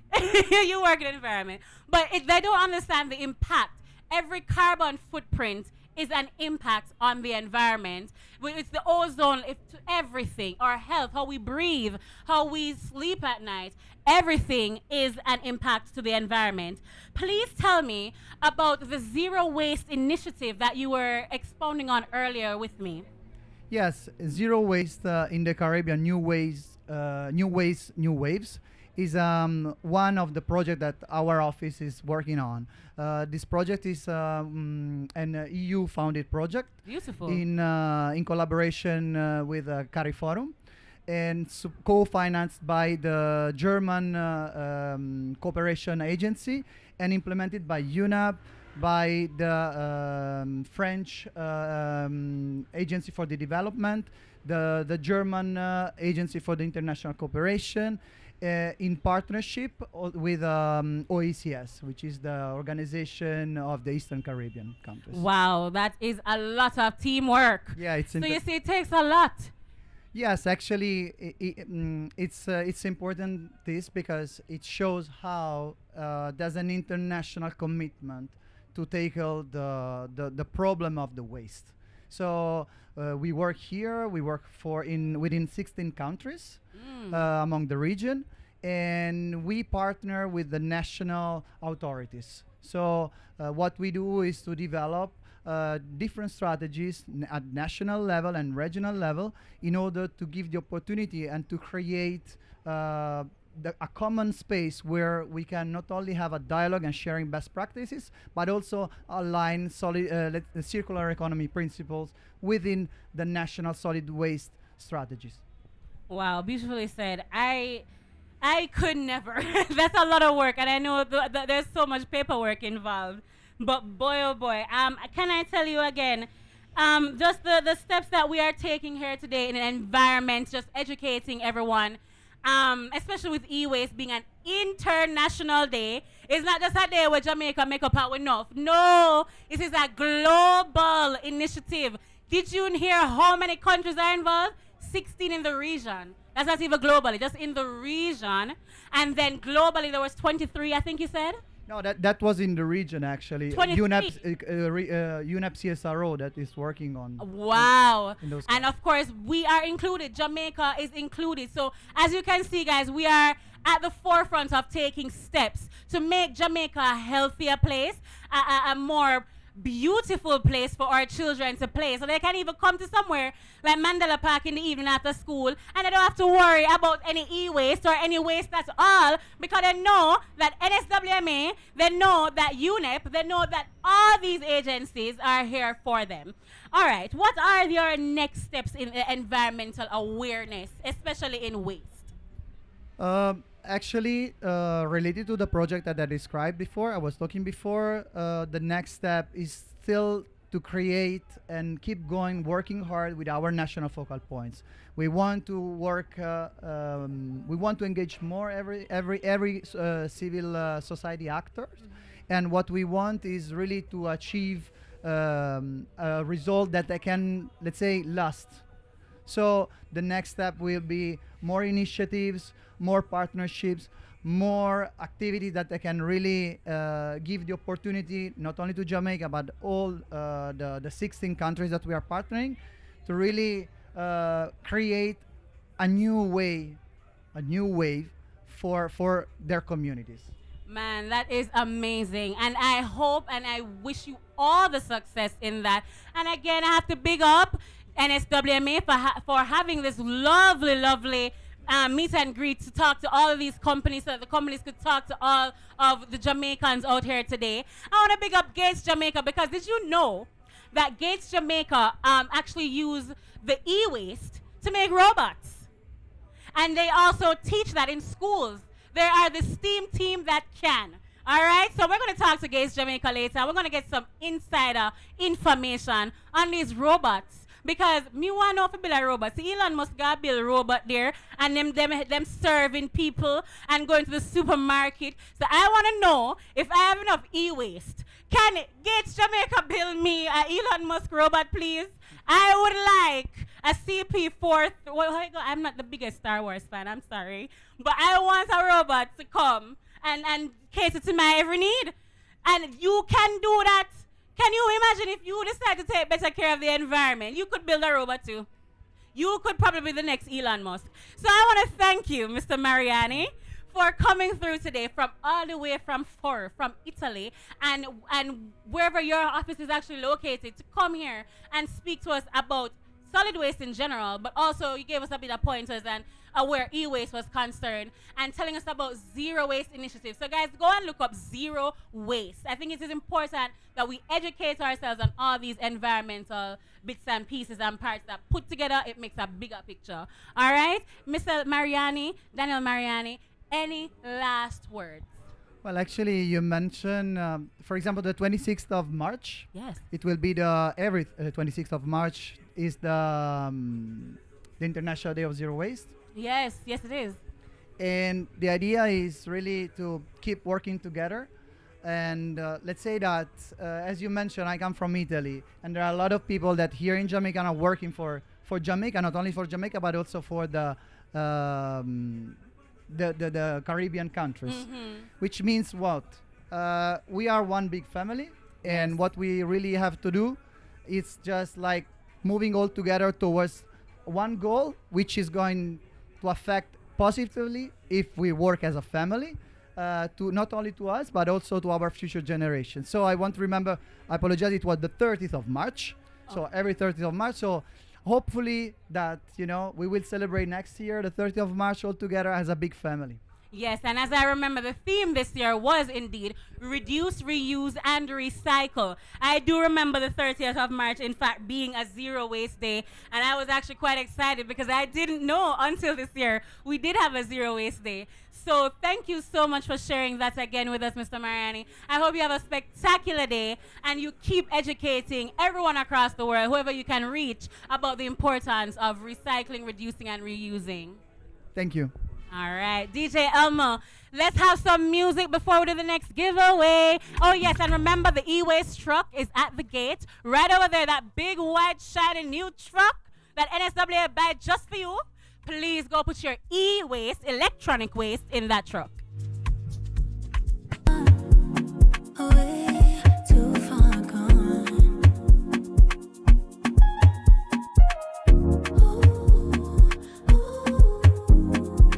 you work in environment. But they don't understand the impact. Every carbon footprint is an impact on the environment. It's the ozone, it's everything. Our health, how we breathe, how we sleep at night. Everything is an impact to the environment. Please tell me about the zero waste initiative that you were expounding on earlier with me. Yes, zero waste in the Caribbean, new waves, new waves, is one of the projects that our office is working on. This project is an EU-founded project. Beautiful. In collaboration with CARIFORUM, and co-financed by the German Cooperation Agency and implemented by UNAP, by the French Agency for the Development, the German Agency for the International Cooperation, in partnership with OECS, which is the Organization of the Eastern Caribbean countries. Wow, that is a lot of teamwork. Yeah, it's so you see, it takes a lot. Yes, actually, it's important this because it shows how there's an international commitment to tackle the problem of the waste. So we work here. We work within 16 countries among the region, and we partner with the national authorities. So what we do is to develop different strategies at national level and regional level in order to give the opportunity and to create a common space where we can not only have a dialogue and sharing best practices, but also align circular economy principles within the national solid waste strategies. Wow, beautifully said. I could never. That's a lot of work, and I know there's so much paperwork involved. But boy, oh boy, can I tell you again, just the steps that we are taking here today in an environment, just educating everyone. especially with e-waste being an international day, it's not just a day where Jamaica make up out enough. No, it is a global initiative. Did you hear how many countries are involved? 16 in the region. That's not even globally, just in the region. And then globally, there was 23, I think you said? No, that was in the region actually. 23. UNEP CSRO that is working on. Wow. in those And of course, we are included. Jamaica is included. So as you can see, guys, we are at the forefront of taking steps to make Jamaica a healthier place, a more beautiful place for our children to play, so they can even come to somewhere like Mandela Park in the evening after school, and they don't have to worry about any e-waste or any waste at all, because they know that NSWMA, they know that UNEP, they know that all these agencies are here for them. All right, what are your next steps in environmental awareness, especially in waste? Actually, related to the project that I described before, I was talking before, the next step is still to create and keep going, working hard with our national focal points. We want to work, we want to engage more every civil society actors. And what we want is really to achieve a result that they can, let's say, last. So the next step will be more initiatives, more partnerships, more activities that they can really give the opportunity not only to Jamaica but all the 16 countries that we are partnering to really create a new wave for their communities. Man, that is amazing. And I hope and I wish you all the success in that. And again, I have to big up NSWMA for having this lovely meet and greet to talk to all of these companies so that the companies could talk to all of the Jamaicans out here today. I want to big up Gates Jamaica, because did you know that Gates Jamaica actually use the e-waste to make robots? And they also teach that in schools. There are the STEAM team that can. All right, so we're going to talk to Gates Jamaica later. We're going to get some insider information on these robots. Because me want to know if I build a robot. See, Elon Musk got build a robot there and them serving people and going to the supermarket. So I want to know if I have enough e-waste. Can Gates Jamaica build me a Elon Musk robot, please? I would like a CP4. Well, I'm not the biggest Star Wars fan, I'm sorry. But I want a robot to come and cater to my every need. And you can do that. Can you imagine if you decide to take better care of the environment? You could build a robot too. You could probably be the next Elon Musk. So I want to thank you, Mr. Mariani, for coming through today from all the way from Italy, and wherever your office is actually located, to come here and speak to us about solid waste in general, but also you gave us a bit of pointers and where e-waste was concerned, and telling us about zero waste initiatives. So guys, go and look up zero waste. I think it is important that we educate ourselves on all these environmental bits and pieces and parts that put together, it makes a bigger picture. All right, Mr. Mariani, Daniel Mariani, any last words? Well, actually, you mentioned, for example, the 26th of March. Yes. It will be every 26th of March is the International Day of Zero Waste. Yes, yes it is. And the idea is really to keep working together. And let's say that, as you mentioned, I come from Italy, and there are a lot of people that here in Jamaica are working for Jamaica, not only for Jamaica, but also for the Caribbean countries, which means what? We are one big family, and what we really have to do is just like moving all together towards one goal, which is going to affect positively if we work as a family, to not only to us but also to our future generations. So I want to remember, I apologize, it was the 30th of March. So every 30th of March. So hopefully that, we will celebrate next year the 30th of March all together as a big family. Yes, and as I remember, the theme this year was indeed reduce, reuse, and recycle. I do remember the 30th of March, in fact, being a zero waste day, and I was actually quite excited because I didn't know until this year we did have a zero waste day. So thank you so much for sharing that again with us, Mr. Mariani. I hope you have a spectacular day and you keep educating everyone across the world, whoever you can reach, about the importance of recycling, reducing, and reusing. Thank you. All right, DJ Elmo. Let's have some music before we do the next giveaway. Oh, yes, and remember the e-waste truck is at the gate. Right over there, that big, white, shiny new truck that NSWA buy just for you. Please go put your e-waste, electronic waste, in that truck. Way too far gone.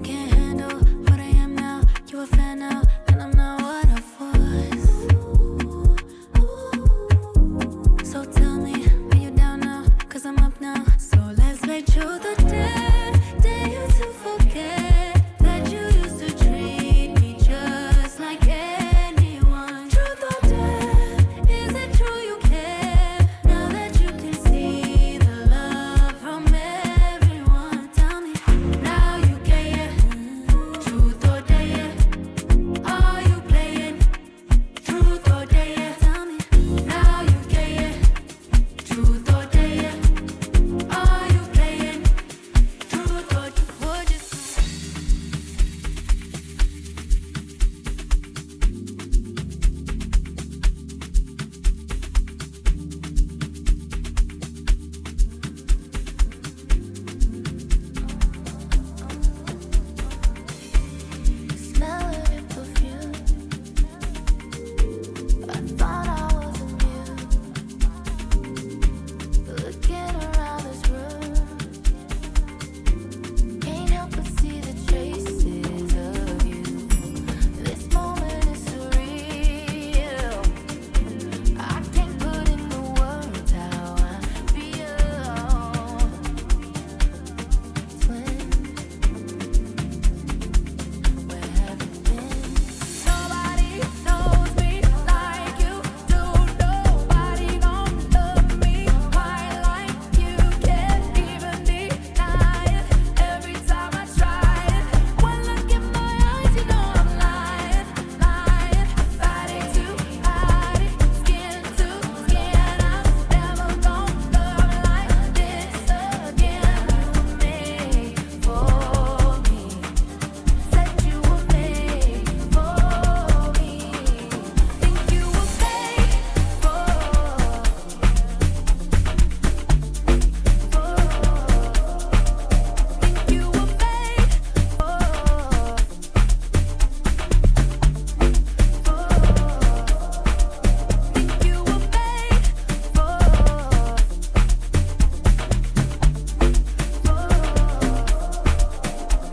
Can't handle what I am now. You a fan now, and I'm not what I was. So tell me, are you down now? 'Cause I'm up now. So let's make truth or dare you to forget that you used to treat me just like anyone. Truth or dare, is it true you care? Now that you can see the love from everyone. Tell me, now you care. Truth or dare, are you playing? Truth or dare, tell me, now you care. Truth or dare, are you playing? Truth or would you? Smell your perfume. I thought I was immune. Looking around this room, can't help but see the traces of you. This moment is surreal. I can't put into words how I feel. Twin, where have you been? Nobody knows me like you do. Nobody gon' love me quite like you. Can't even deny it. Every time I try it, one look in my eyes, you know I'm lying. Body to body, skin to skin. I'm never gon' love like this again. You were made for me. Said you were made for me. Think you were made for. Think you were made Think you were made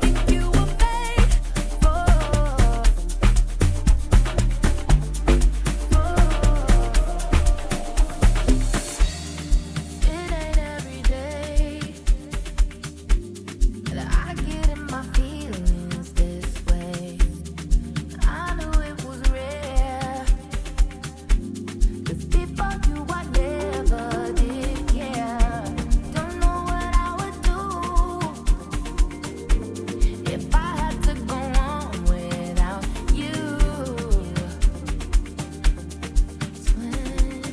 Think you were made It ain't every day that I get in my feelings this way. I knew it was rare. 'Cause before you I never did care. Don't know what I would do if I had to go on without you. Twin,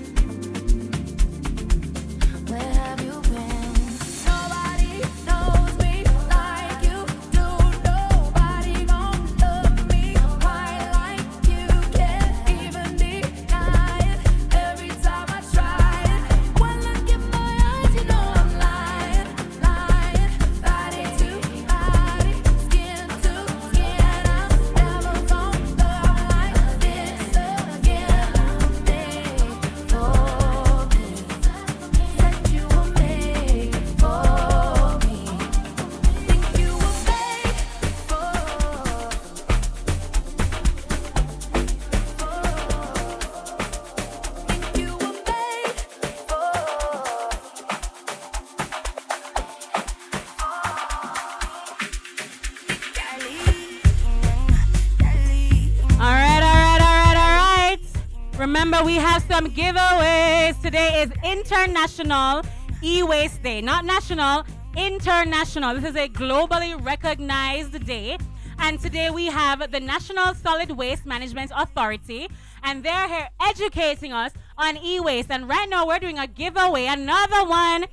where have you been? Nobody knows me like you do. Nobody gon' love me quite like you. Can't even deny it. Every time I try it, one look in my eyes, you know I'm lying. Body to body, skin to skin. I'm never gon' love like this again. Made for me. Said you were made for me. Think you were made for. Think you were made All right. Remember, we have some giveaways. Today is International E-Waste Day. Not national, international. This is a globally recognized day. And today we have the National Solid Waste Management Authority. And they're here educating us on e-waste. And right now we're doing a giveaway, another one.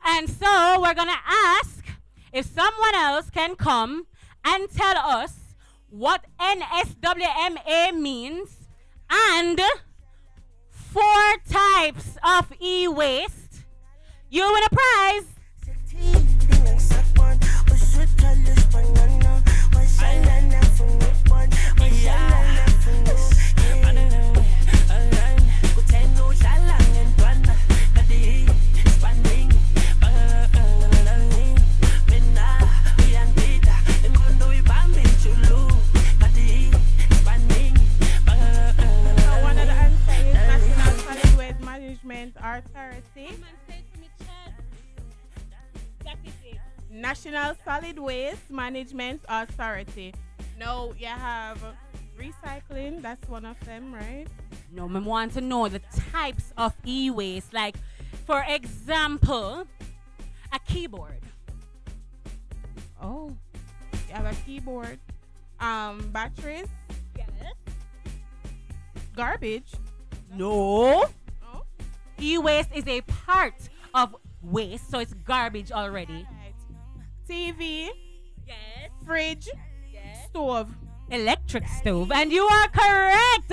And so we're going to ask if someone else can come and tell us what NSWMA means and 4 types of e-waste, you win a prize. Management Authority. National Solid Waste Management Authority. Now you have recycling, that's one of them, right? No, I want to know the types of e-waste. Like, for example, a keyboard. Oh, you have a keyboard. Batteries. Yes. Garbage. No. Oh. E-waste is a part of waste, so it's garbage already. Right. TV. Yes. Fridge. Yes. Stove. Electric stove. And you are correct.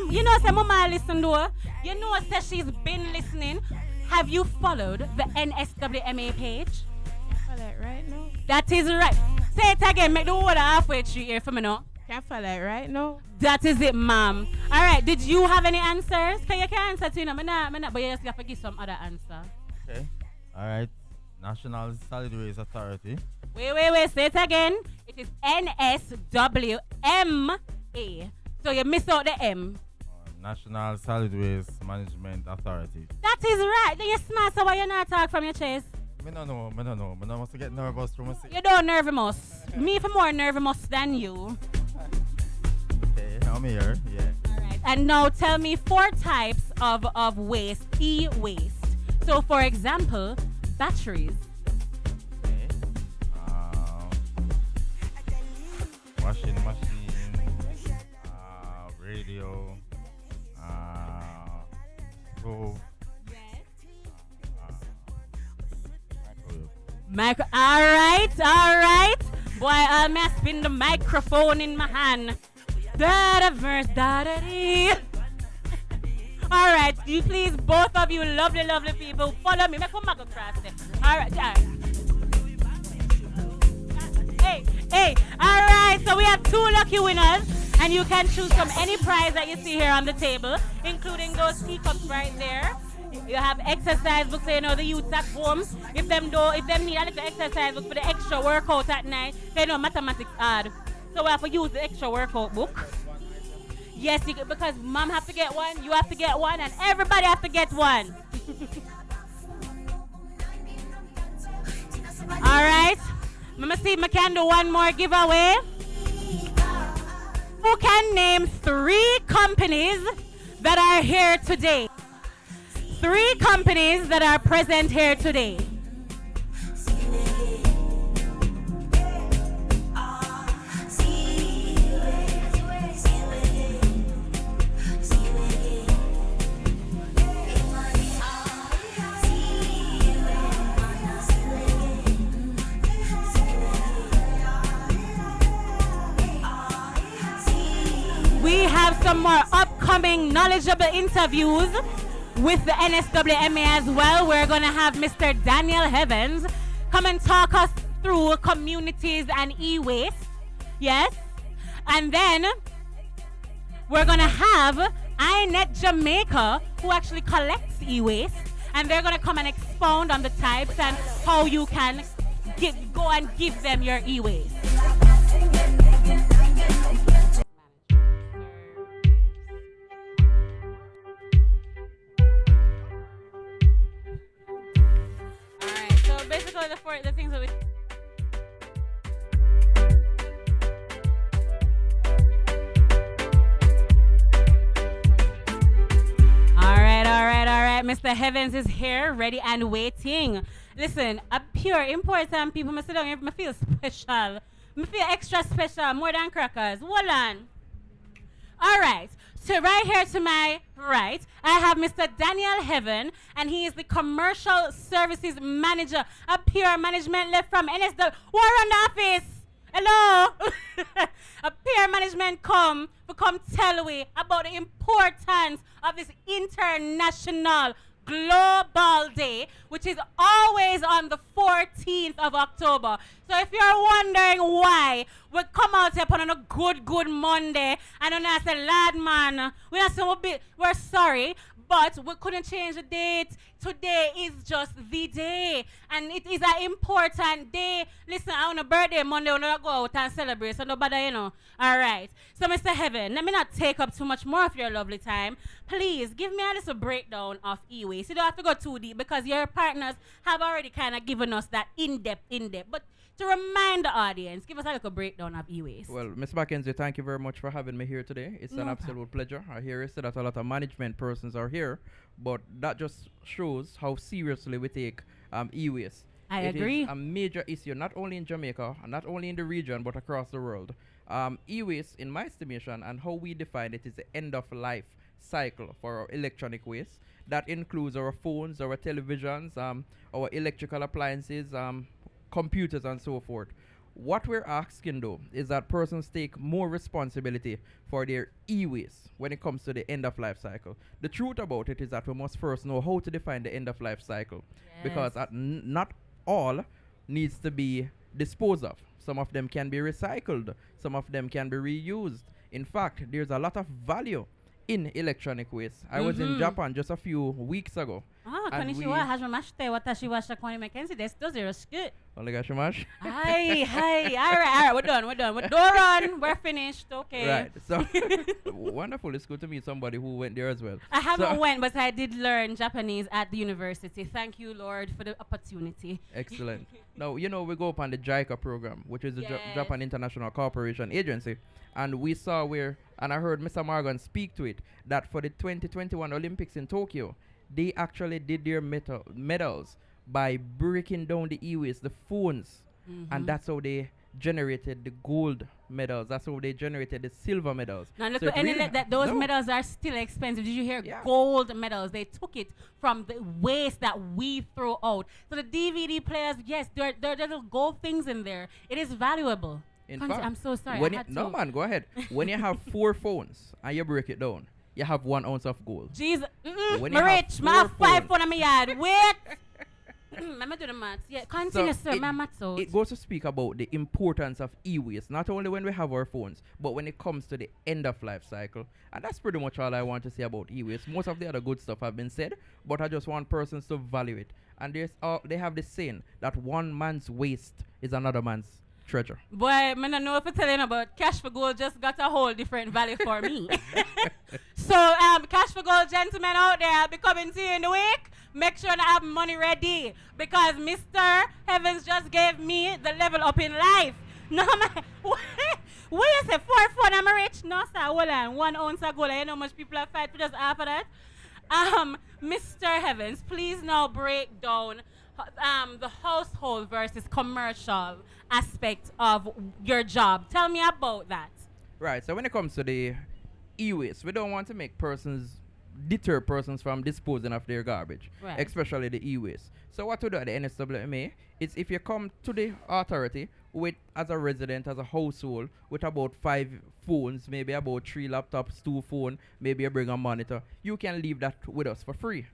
You know, say mama listen to her. You know, say she's been listening. Have you followed the NSWMA page? Follow it right now. That is right. Say it again. Make the water halfway through here for me now. Can't follow it right now. That is it, ma'am. All right. Did you have any answers? Can you can answer to you? But you just have to give some other answer. Okay. All right. National Solid Waste Authority. Wait. Say it again. It is NSWMA. So you miss out the M. National Solid Waste Management Authority. That is right. Then you're smart, so why you not talk from your chest? I don't know. I must get nervous from myself. You don't nervous. Me for more nervous than you. Okay, I'm here. Yeah. All right. And now tell me 4 types of waste, e-waste. So for example, batteries. Okay. Washing machine. Radio. Stove. All right. Boy, I'm gonna spin the microphone in my hand. Da-da-verse, da-da-dee. All right, you please, both of you lovely people, follow me. Make one mark across there. All right. Hey. All right, so we have 2 lucky winners, and you can choose from any prize that you see here on the table, including those teacups right there. You have exercise books, so you know the youths at home. If them need a little exercise book for the extra workout at night, they know mathematics hard. So we have to use the extra workout book. Yes, because mom have to get one, you have to get one, and everybody have to get one. All right. Let me see if I can do one more giveaway. Who can name 3 companies that are here today? 3 companies that are present here today. We have some more upcoming knowledgeable interviews with the NSWMA as well. We're going to have Mr. Daniel Evans come and talk us through communities and e-waste. Yes. And then we're going to have INET Jamaica, who actually collects e-waste. And they're going to come and expound on the types and how you can go and give them your e-waste. Basically, the things that we. All right. Mr. Heavens is here, ready and waiting. Listen, a pure important people. I sit down here, I feel special. I feel extra special, more than crackers. Hold on. All right. So right here to my right, I have Mr. Daniel Heaven, and he is the Commercial Services Manager, a pure management left from NSW. We're on the office. Hello. A peer management come tell we about the importance of this international global day, which is always on the 14th of October. So if you're wondering why we come out here on a good Monday and then I say, lad man, we're sorry, but we couldn't change the date. Today is just the day. And it is an important day. Listen, on a birthday Monday, we're not go out and celebrate, so nobody, All right. So, Mr. Heaven, let me not take up too much more of your lovely time. Please, give me a little breakdown of e-waste. You don't have to go too deep because your partners have already kind of given us that in-depth. But to remind the audience, give us a little breakdown of e-waste. Well, Ms. Mackenzie, thank you very much for having me here today. It's an absolute pleasure. I hear you say that a lot of management persons are here, but that just shows how seriously we take e-waste. I agree. It is a major issue, not only in Jamaica, and not only in the region, but across the world. E-waste, in my estimation, and how we define it, is the end-of-life cycle for our electronic waste. That includes our phones, our televisions, our electrical appliances, computers, and so forth. What we're asking, though, is that persons take more responsibility for their e-waste when it comes to the end-of-life cycle. The truth about it is that we must first know how to define the end-of-life cycle, because not all needs to be disposed of. Some of them can be recycled. Some of them can be reused. In fact, there's a lot of value in electronic waste. I was in Japan just a few weeks ago. Konnichiwa, hajimashite, watashi wa Shakwani Mackenzie desu, yoroshiku. Onegashimasu. Hi. All right, we're done. Don't run, we're finished, okay. Right, so wonderful. It's good to meet somebody who went there as well. I haven't went, but I did learn Japanese at the university. Thank you, Lord, for the opportunity. Excellent. Now, we go upon the JICA program, which is the Japan International Cooperation Agency. And we saw and I heard Mr. Morgan speak to it, that for the 2021 Olympics in Tokyo, they actually did their medals by breaking down the e-waste, the phones. And that's how they generated the gold medals. That's how they generated the silver medals. Now look, those medals are still expensive. Did you hear? Gold medals. They took it from the waste that we throw out. So the DVD players, yes, there are little gold things in there. It is valuable. In fact, I'm so sorry. No, man, go ahead. When you have 4 phones and you break it down, you have 1 ounce of gold. Jesus, I'm rich. I have 5 phones in my yard. Wait. Let me do the maths. Yeah, continue, sir. My maths out. It goes to speak about the importance of e-waste, not only when we have our phones, but when it comes to the end-of-life cycle. And that's pretty much all I want to say about e-waste. Most of the other good stuff have been said, but I just want persons to value it. And they have this saying that one man's waste is another man's treasure. Boy, I don't know if I'm telling you about Cash for Gold just got a whole different value for me. So, Cash for Gold gentlemen out there, I'll be coming to you in the week. Make sure to have money ready because Mr. Heavens just gave me the level up in life. No, man. What you say? 4 phone, I'm rich? No, sir. Hold on. 1 ounce of gold. You know how much people have fight for just half of that? Mr. Heavens, please now break down the household versus commercial aspect of your job. Tell me about that. Right. So when it comes to the e-waste, we don't want to deter persons from disposing of their garbage, especially the e-waste. So what we do at the NSWMA is, if you come to the authority as a resident, as a household, with about 5 phones, maybe about 3 laptops, 2 phones, maybe you bring a monitor, you can leave that with us for free.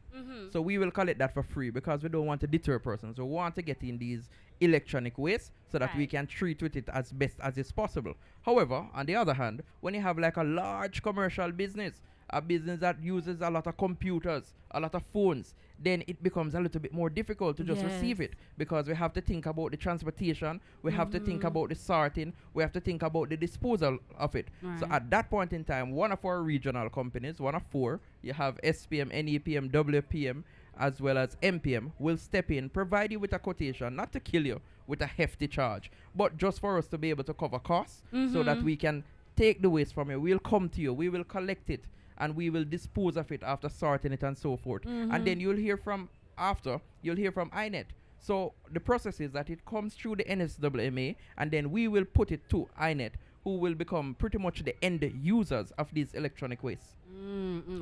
So we will collect that for free because we don't want to deter persons. We want to get in these electronic waste so that we can treat with it as best as is possible. However, on the other hand, when you have like a large commercial business, a business that uses a lot of computers, a lot of phones, then it becomes a little bit more difficult to just receive it, because we have to think about the transportation, we have to think about the sorting, we have to think about the disposal of it. So at that point in time, one of our regional companies, one of 4, you have SPM, NEPM, WPM, as well as MPM, will step in, provide you with a quotation, not to kill you with a hefty charge, but just for us to be able to cover costs so that we can take the waste from you. We'll come to you, we will collect it, and we will dispose of it after sorting it and so forth. And then you'll hear from INET. So the process is that it comes through the NSWMA, and then we will put it to INET, who will become pretty much the end users of these electronic waste.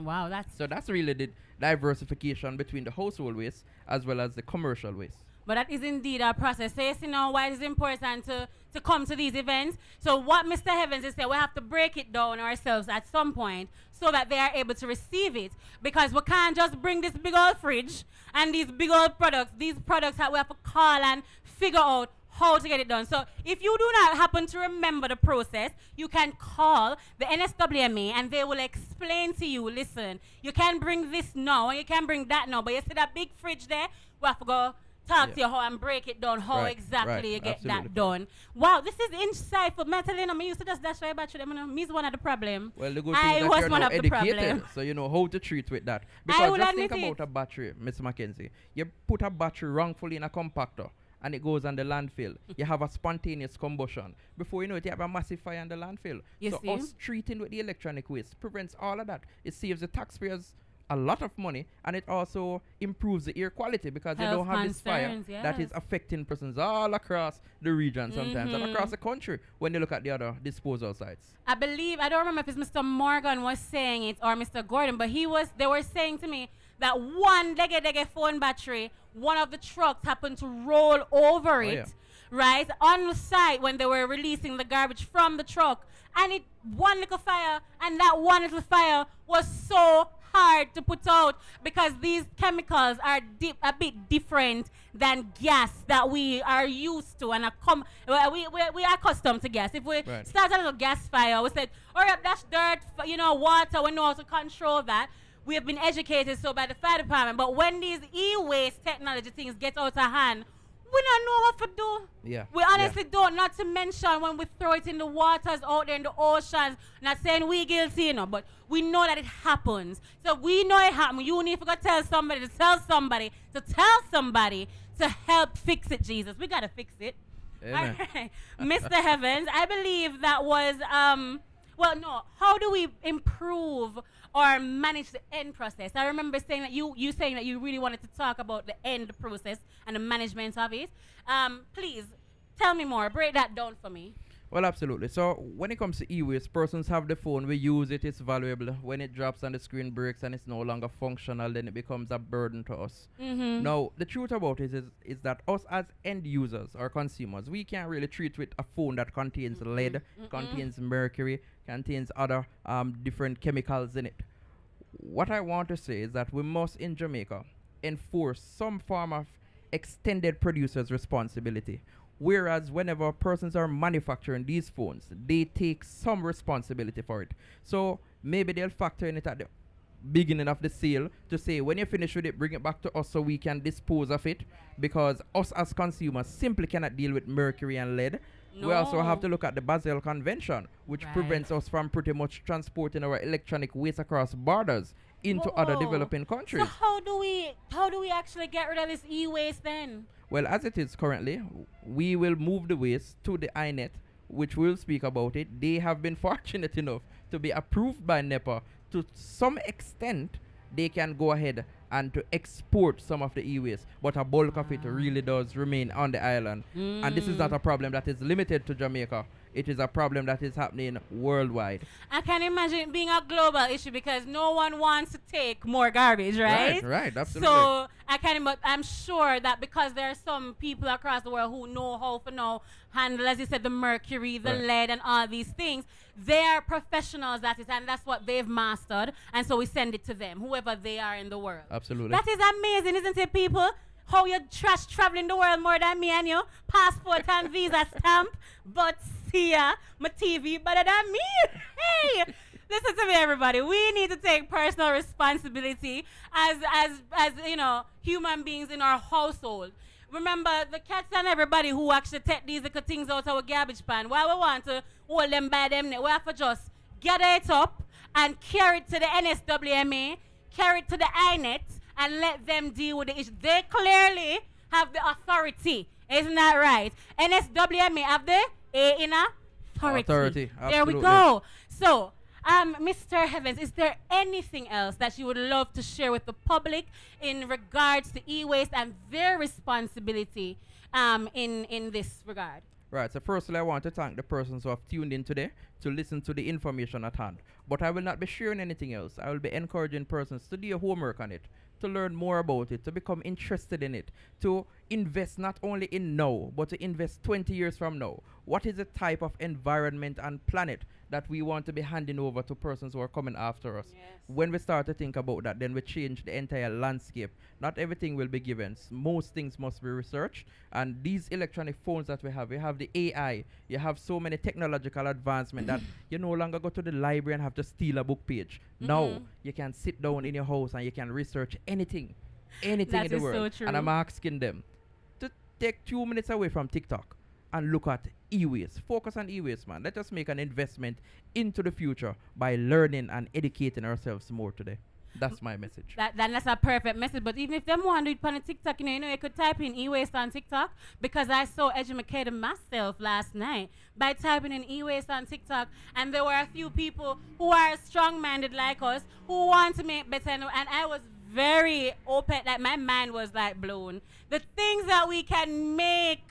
Wow, that's really the diversification between the household waste as well as the commercial waste. But that is indeed our process. So you see now why it is important to to come to these events. So what Mr. Evans is saying, we have to break it down ourselves at some point so that they are able to receive it. Because we can't just bring this big old fridge and these big old products, these products that we have to call and figure out how to get it done. So if you do not happen to remember the process, you can call the NSWMA and they will explain to you, listen, you can bring this now and you can bring that now, but you see that big fridge there, we have to go talk to you how and break it down, how exactly you get that done. Wow, this is insightful. Metalina, I used to just dash right back to them. Me's one of the problem. Well, the good thing is that you're now educated, so you know how to treat with that. Because just think about a battery, Mr. Mackenzie. You put a battery wrongfully in a compactor, and it goes on the landfill. You have a spontaneous combustion. Before you know it, you have a massive fire on the landfill. So us treating with the electronic waste prevents all of that. It saves the taxpayers a lot of money, and it also improves the air quality because they don't have this fire that is affecting persons all across the region sometimes and across the country when you look at the other disposal sites. I believe, I don't remember if it's Mr. Morgan was saying it or Mr. Gordon, but they were saying to me that one dege phone battery, one of the trucks happened to roll over it, right, on the site when they were releasing the garbage from the truck. And it one little fire, and that one little fire was so hard to put out because these chemicals are a bit different than gas that we are used to and we are accustomed to gas. If we start a little gas fire, we said, all right, that's dirt, water, we know how to control that. We have been educated so by the fire department, but when these e-waste technology things get out of hand, we don't know what to do. Yeah. We honestly don't, not to mention when we throw it in the waters out there in the oceans. Not saying we guilty, but we know that it happens. So we know it happens. You need to go tell somebody to tell somebody to tell somebody to help fix it, Jesus. We got to fix it. Amen. All right. Mr. Heavens, I believe that was, how do we improve or manage the end process? I remember saying that you saying that you really wanted to talk about the end process and the management of it. Please tell me more. Break that down for me. Well, absolutely. So when it comes to e-waste, persons have the phone, we use it, it's valuable. When it drops and the screen breaks and it's no longer functional, then it becomes a burden to us. Now, the truth about it is that us as end users or consumers, we can't really treat with a phone that contains lead, contains mercury, contains other different chemicals in it. What I want to say is that we must, in Jamaica, enforce some form of extended producer's responsibility. Whereas whenever persons are manufacturing these phones, they take some responsibility for it. So maybe they'll factor in it at the beginning of the sale to say, when you finish with it, bring it back to us so we can dispose of it, because us as consumers simply cannot deal with mercury and lead. We also have to look at the Basel Convention, which prevents us from pretty much transporting our electronic waste across borders into other developing countries. So how do we actually get rid of this e-waste then? Well, as it is currently, we will move the waste to the INET, which we'll speak about it. They have been fortunate enough to be approved by NEPA. To some extent, they can go ahead and to export some of the e-waste, but a bulk of it really does remain on the island. And this is not a problem that is limited to Jamaica. It is a problem that is happening worldwide. I can imagine it being a global issue because no one wants to take more garbage, right? Right, absolutely. So I'm sure that because there are some people across the world who know how to handle, as you said, the mercury, the lead, and all these things. They are professionals at it, and that's what they've mastered. And so we send it to them, whoever they are in the world. Absolutely. That is amazing, isn't it, people? How you trash traveling the world more than me and you. Passport and visa stamp, but see my TV better than me. Hey, listen to me, everybody. We need to take personal responsibility as human beings in our household. Remember the cats and everybody who actually take these little things out of our garbage pan. Why we want to hold them by them neck? We have to just gather it up and carry it to the NSWMA, carry it to the INET, and let them deal with the issue. They clearly have the authority. Isn't that right? NSWMA have the A in authority. There we go. So, Mr. Heavens, is there anything else that you would love to share with the public in regards to e-waste and their responsibility in this regard? Right, so firstly, I want to thank the persons who have tuned in today to listen to the information at hand. But I will not be sharing anything else. I will be encouraging persons to do your homework on it, to learn more about it, to become interested in it, to invest not only in now, but to invest 20 years from now. What is the type of environment and planet that we want to be handing over to persons who are coming after us? When we start to think about that, then we change the entire landscape. Not everything will be given. Most things must be researched. And these electronic phones that we have the AI, you have so many technological advancement that you no longer go to the library and have to steal a book page. Now, you can sit down in your house and you can research anything in the world. So true. And I'm asking them to take 2 minutes away from TikTok and look at e-waste. Focus on e-waste, man. Let us make an investment into the future by learning and educating ourselves more today. That's my message. That's a perfect message. But even if them want to do it on TikTok, you could type in e-waste on TikTok, because I saw educated myself last night by typing in e-waste on TikTok, and there were a few people who are strong-minded like us who want to make better, and I was very open. Like, my mind was like blown. The things that we can make,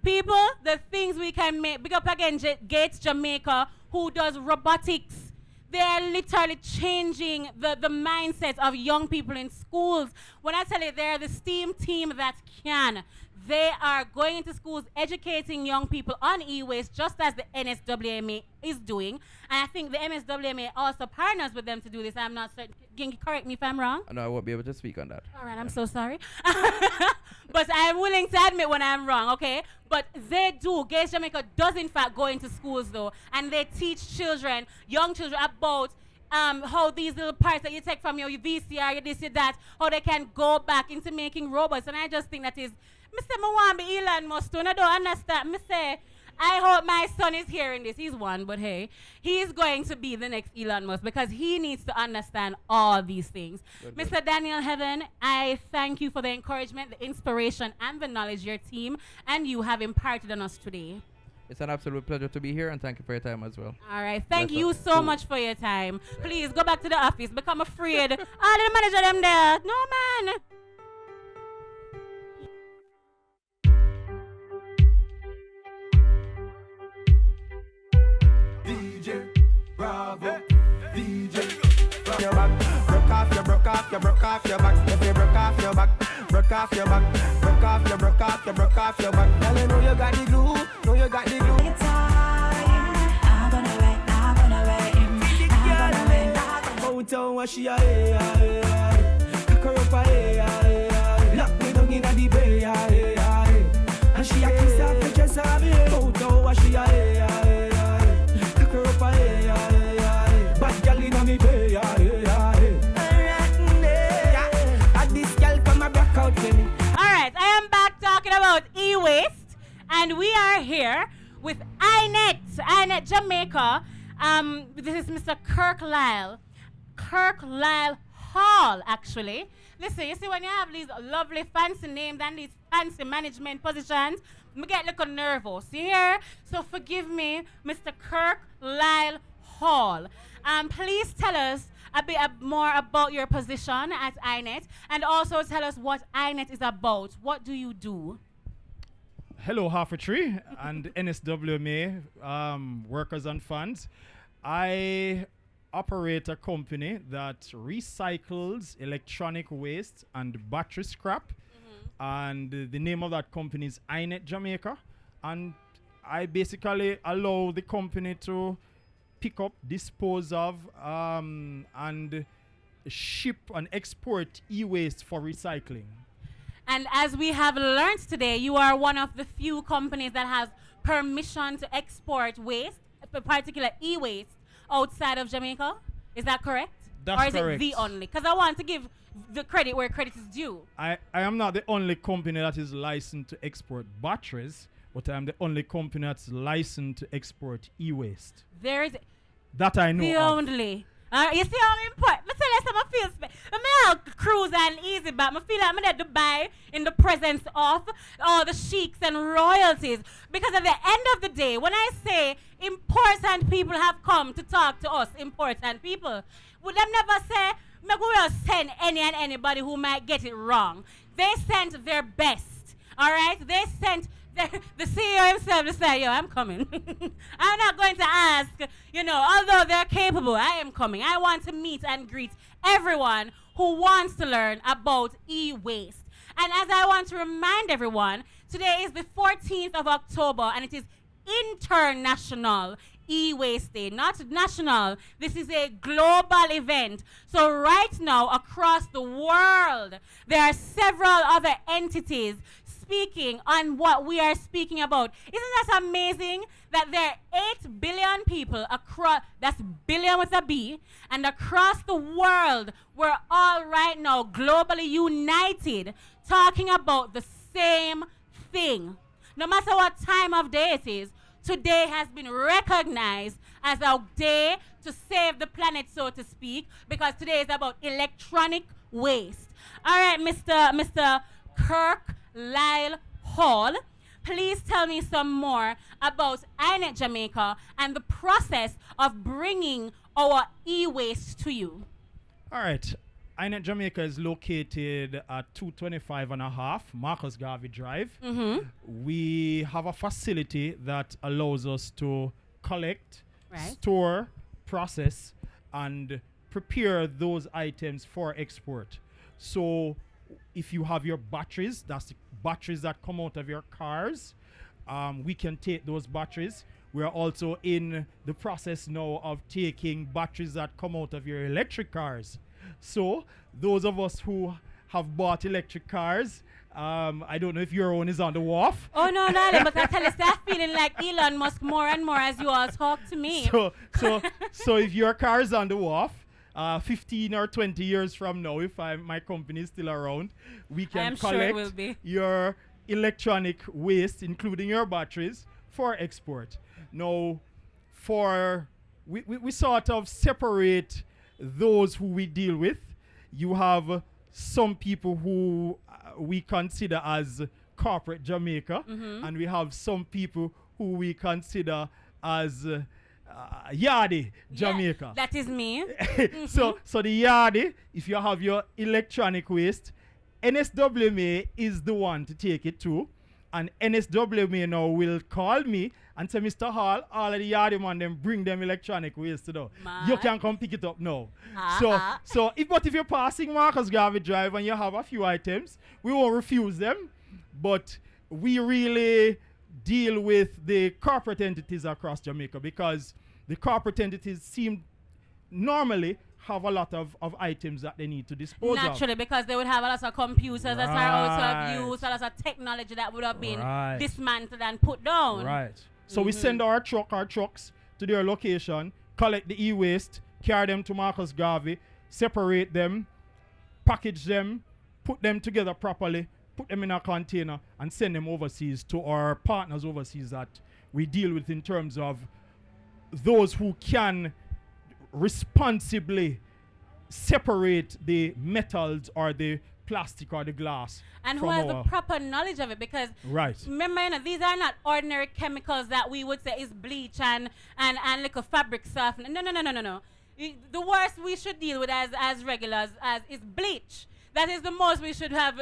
people, the things we can make. Big up again, Gates Jamaica, who does robotics. They are literally changing the mindset of young people in schools. When I tell you they're the STEAM team that can, they are going into schools, educating young people on e-waste, just as the NSWMA is doing. And I think the NSWMA also partners with them to do this. I'm not certain. Can you correct me if I'm wrong? No, I won't be able to speak on that. All right, I'm so sorry. But I'm willing to admit when I'm wrong, okay? But they do. Gates Jamaica does, in fact, go into schools, though, and they teach children, young children, about how these little parts that you take from your VCR, your this, your that, how they can go back into making robots. And I just think that is, I say, I want to be Elon Musk, and I don't understand. I say, I hope my son is hearing this. He's one, but hey, he's going to be the next Elon Musk, because he needs to understand all these things. Mr. Daniel Heaven, I thank you for the encouragement, the inspiration, and the knowledge your team and you have imparted on us today. It's an absolute pleasure to be here, and thank you for your time as well. All right, thank you so much for your time. Please go back to the office, become afraid. All the manager them there. No, man. DJ Bravo, DJ Bravo. Your back, broke off your back. If you broke off your back, broke off your back, broke off your, broke off your back. Girl, you know you got the glue, know you got the glue. I'm gonna wait. Out what she a cock her up a lock me down inna the bay and she a kiss her pictures of me. Out what she a cock her up a bad girl inna me bay and this girl come a back out to me. Alright, I am back talking about e-waste, and we are here with INET Jamaica. This is Mr. Kirk Lyle Hall, actually. Listen, you see, when you have these lovely fancy names and these fancy management positions, I get a little nervous, you hear? So forgive me, Mr. Kirk Lyle Hall. Please tell us a bit more about your position at INET, and also tell us what INET is about. What do you do? Hello, Half a Tree and NSWMA workers and funds. I operate a company that recycles electronic waste and battery scrap. And the name of that company is INET Jamaica. And I basically allow the company to pick up, dispose of, and ship and export e-waste for recycling. And as we have learned today, you are one of the few companies that has permission to export waste, particular e-waste, outside of Jamaica. Is that correct? That's correct. Or is it the only? Because I want to give the credit where credit is due. I am not the only company that is licensed to export batteries, but I am the only company that's licensed to export e-waste. There is that I know the of. only. You see how important? I tell you, I feel I'm cruise and easy, but I feel like I'm at Dubai in the presence of all the sheiks and royalties. Because at the end of the day, when I say important people have come to talk to us, important people, would them never say, "Me will send any and anybody who might get it wrong." They sent their best. All right, they sent the CEO himself decided, yo, I'm coming. I'm not going to ask, although they're capable, I am coming. I want to meet and greet everyone who wants to learn about e-waste. And as I want to remind everyone, today is the 14th of October, and it is International E-Waste Day, not national. This is a global event. So right now, across the world, there are several other entities speaking on what we are speaking about. Isn't that amazing that there are 8 billion people across, that's billion with a B, and across the world, we're all right now globally united talking about the same thing. No matter what time of day it is, today has been recognized as a day to save the planet, so to speak, because today is about electronic waste. All right, Mr. Kirk Lyle Hall, please tell me some more about INET Jamaica and the process of bringing our e-waste to you. All right. INET Jamaica is located at 225 and a half Marcus Garvey Drive. We have a facility that allows us to collect, store, process, and prepare those items for export. So if you have your batteries, that's the batteries that come out of your cars, we can take those batteries. We are also in the process now of taking batteries that come out of your electric cars. So those of us who have bought electric cars, I don't know if your own is on the wharf. Oh no, darling, but I tell you, I'm feeling like Elon Musk more and more as you all talk to me. So if your car is on the wharf, 15 or 20 years from now, if my company is still around, we can collect your electronic waste, including your batteries, for export. Now, we sort of separate those who we deal with. You have some people who we consider as corporate Jamaica, and we have some people who we consider as Yardie Jamaica. That is me. So the Yardie, if you have your electronic waste, NSWMA is the one to take it to, and NSWMA now will call me and say, Mr. Hall, all of the Yardie man, them bring them electronic waste to know. You can come pick it up now. So if you're passing Marcus Garvey Drive and you have a few items, we won't refuse them, but we really deal with the corporate entities across Jamaica, because the corporate entities seem normally have a lot of items that they need to dispose of. Naturally, because they would have a lot of computers that are out of use, a lot of technology that would have been dismantled and put down. Right. So we send our trucks to their location, collect the e-waste, carry them to Marcus Garvey, separate them, package them, put them together properly, put them in a container, and send them overseas to our partners overseas that we deal with in terms of those who can responsibly separate the metals or the plastic or the glass. And who has the proper knowledge of it, because remember, these are not ordinary chemicals that we would say is bleach and like a fabric softener. No. The worst we should deal with as regulars is bleach. That is the most we should have,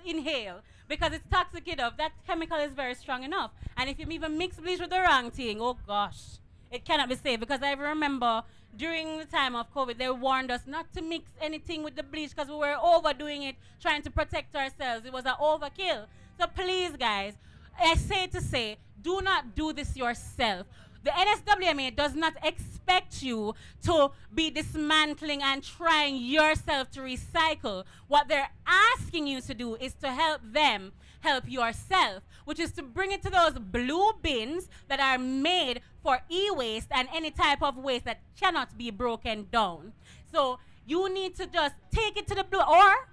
inhale, because it's toxic enough. That chemical is very strong enough. And if you even mix bleach with the wrong thing, oh gosh, it cannot be safe. Because I remember during the time of COVID, they warned us not to mix anything with the bleach because we were overdoing it, trying to protect ourselves. It was an overkill. So please, guys, I say to say, do not do this yourself. The NSWMA does not expect you to be dismantling and trying yourself to recycle. What they're asking you to do is to help them help yourself, which is to bring it to those blue bins that are made for e-waste and any type of waste that cannot be broken down. So you need to just take it to the blue,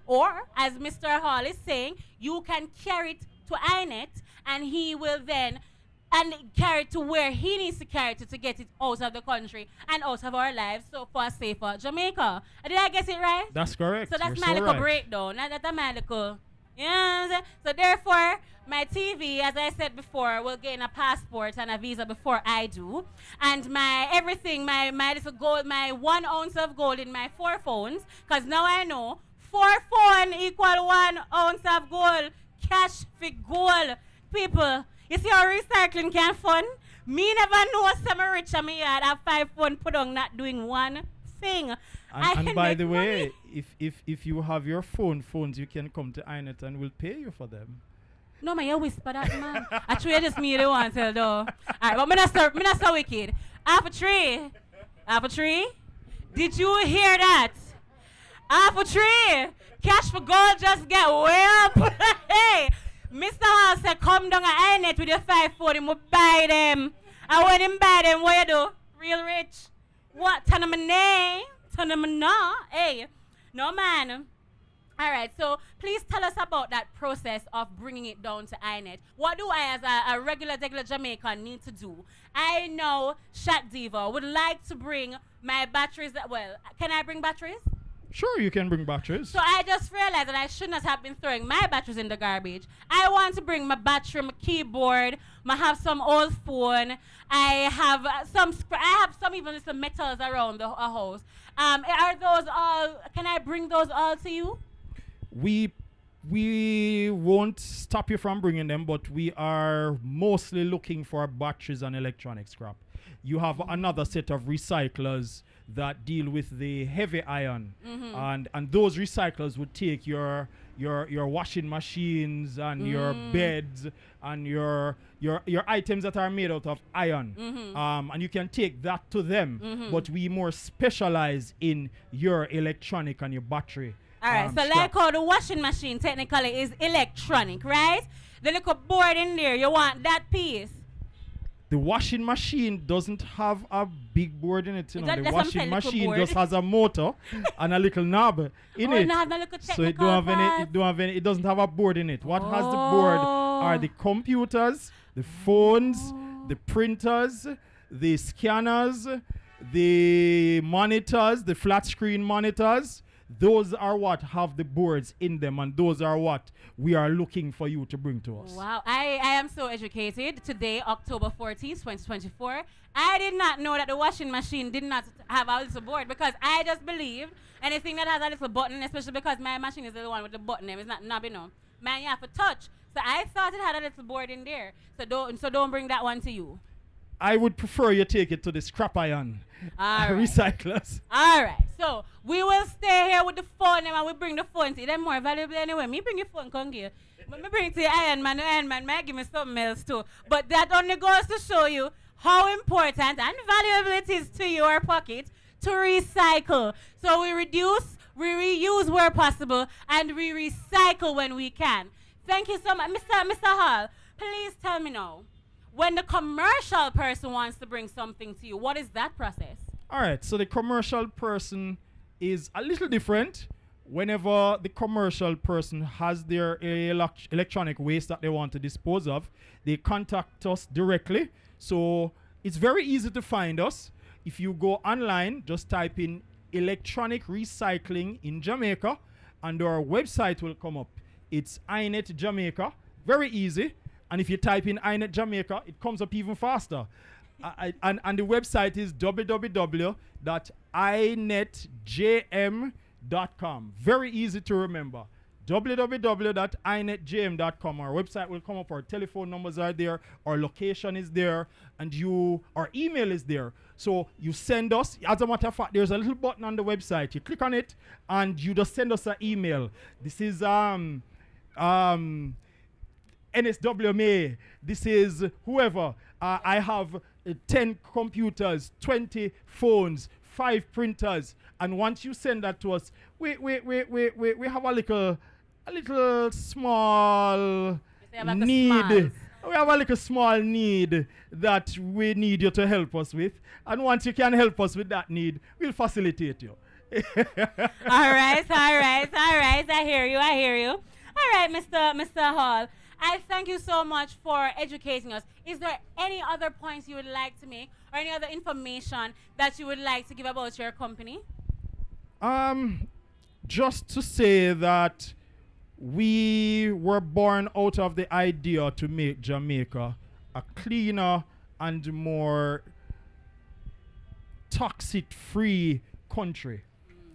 or as Mr. Hall is saying, you can carry it to INET and he will then carry it to where he needs to carry it to get it out of the country and out of our lives, so for a safer Jamaica. Did I get it right? That's correct. So that's my little breakdown. That's my little. Yeah. So therefore, my TV, as I said before, will gain a passport and a visa before I do. And my everything, my little gold, my 1 ounce of gold in my 4 phones, because now I know 4 phone equal 1 ounce of gold. Cash for gold. people, you see how recycling can fun? Me never know some rich and me yard have 5 phone put on not doing one thing. And by the way, if you have your phones, you can come to iNet and we'll pay you for them. No man, you whisper that man. Actually, just me the one tell though. Alright, but me not so wicked. Half a tree. Did you hear that? Half a tree. Cash for gold just get way up. Hey, Mr. Hall said come down at iNet with your 5 phone and we'll buy them. And when him buy them, what you do? Real rich. What? Turn them a nay? Turn them a no? Hey, no man. All right, so please tell us about that process of bringing it down to iNet. What do I, as a regular Jamaican, need to do? I know Shaq Diva would like to bring my batteries. Well, can I bring batteries? Sure, you can bring batteries. So I just realized that I should not have been throwing my batteries in the garbage. I want to bring my battery, my keyboard. I have some old phone. I have some even little metals around the house. Are those all? Can I bring those all to you? We won't stop you from bringing them, but we are mostly looking for batteries and electronic scrap. You have another set of recyclers that deal with the heavy iron, and those recyclers would take your washing machines and your beds and your items that are made out of iron, and you can take that to them. But we more specialize in your electronic and your battery. All right, so like how the washing machine technically is electronic, right? The little board in there, you want that piece. The washing machine doesn't have a big board in it. You know, the That's washing machine board. just has a motor and a little knob in it. Not the little So it don't have any. It doesn't have a board in it. What has the board are the computers, the phones, the printers, the scanners, the monitors, the flat screen monitors. Those are what have the boards in them, and those are what we are looking for you to bring to us. Wow, I am so educated. Today, October 14th, 2024, I did not know that the washing machine did not have a little board, because I just believed anything that has a little button, especially because my machine is the one with the button, it's not knob, you know. Mine you have to touch. So I thought it had a little board in there. So don't bring that one to you. I would prefer you take it to the scrap iron recyclers. All right. So we will stay here with the phone and we bring the phone to you. They're more valuable anyway. Me bring your phone, come here. But me bring it to the Iron Man. The Iron Man might give me something else too. But that only goes to show you how important and valuable it is to your pocket to recycle. So we reduce, we reuse where possible, and we recycle when we can. Thank you so much. Mr. Hall, please tell me now. When the commercial person wants to bring something to you, what is that process? All right, so the commercial person is a little different. Whenever the commercial person has their electronic waste that they want to dispose of, they contact us directly. So it's very easy to find us. If you go online, just type in electronic recycling in Jamaica, and our website will come up. It's iNet Jamaica. Very easy. And if you type in iNet Jamaica, it comes up even faster. And the website is www.inetjm.com. Very easy to remember. www.inetjm.com. Our website will come up. Our telephone numbers are there. Our location is there. And our email is there. So you send us. As a matter of fact, there's a little button on the website. You click on it and you just send us an email. This is NSWMA, this is whoever. I have 10 computers, 20 phones, 5 printers, and once you send that to us, we have a little small need. We have a little small need that we need you to help us with, and once you can help us with that need, we'll facilitate you. all right. I hear you. All right, Mr. Hall. I thank you so much for educating us. Is there any other points you would like to make, or any other information that you would like to give about your company? Just to say that we were born out of the idea to make Jamaica a cleaner and more toxic-free country.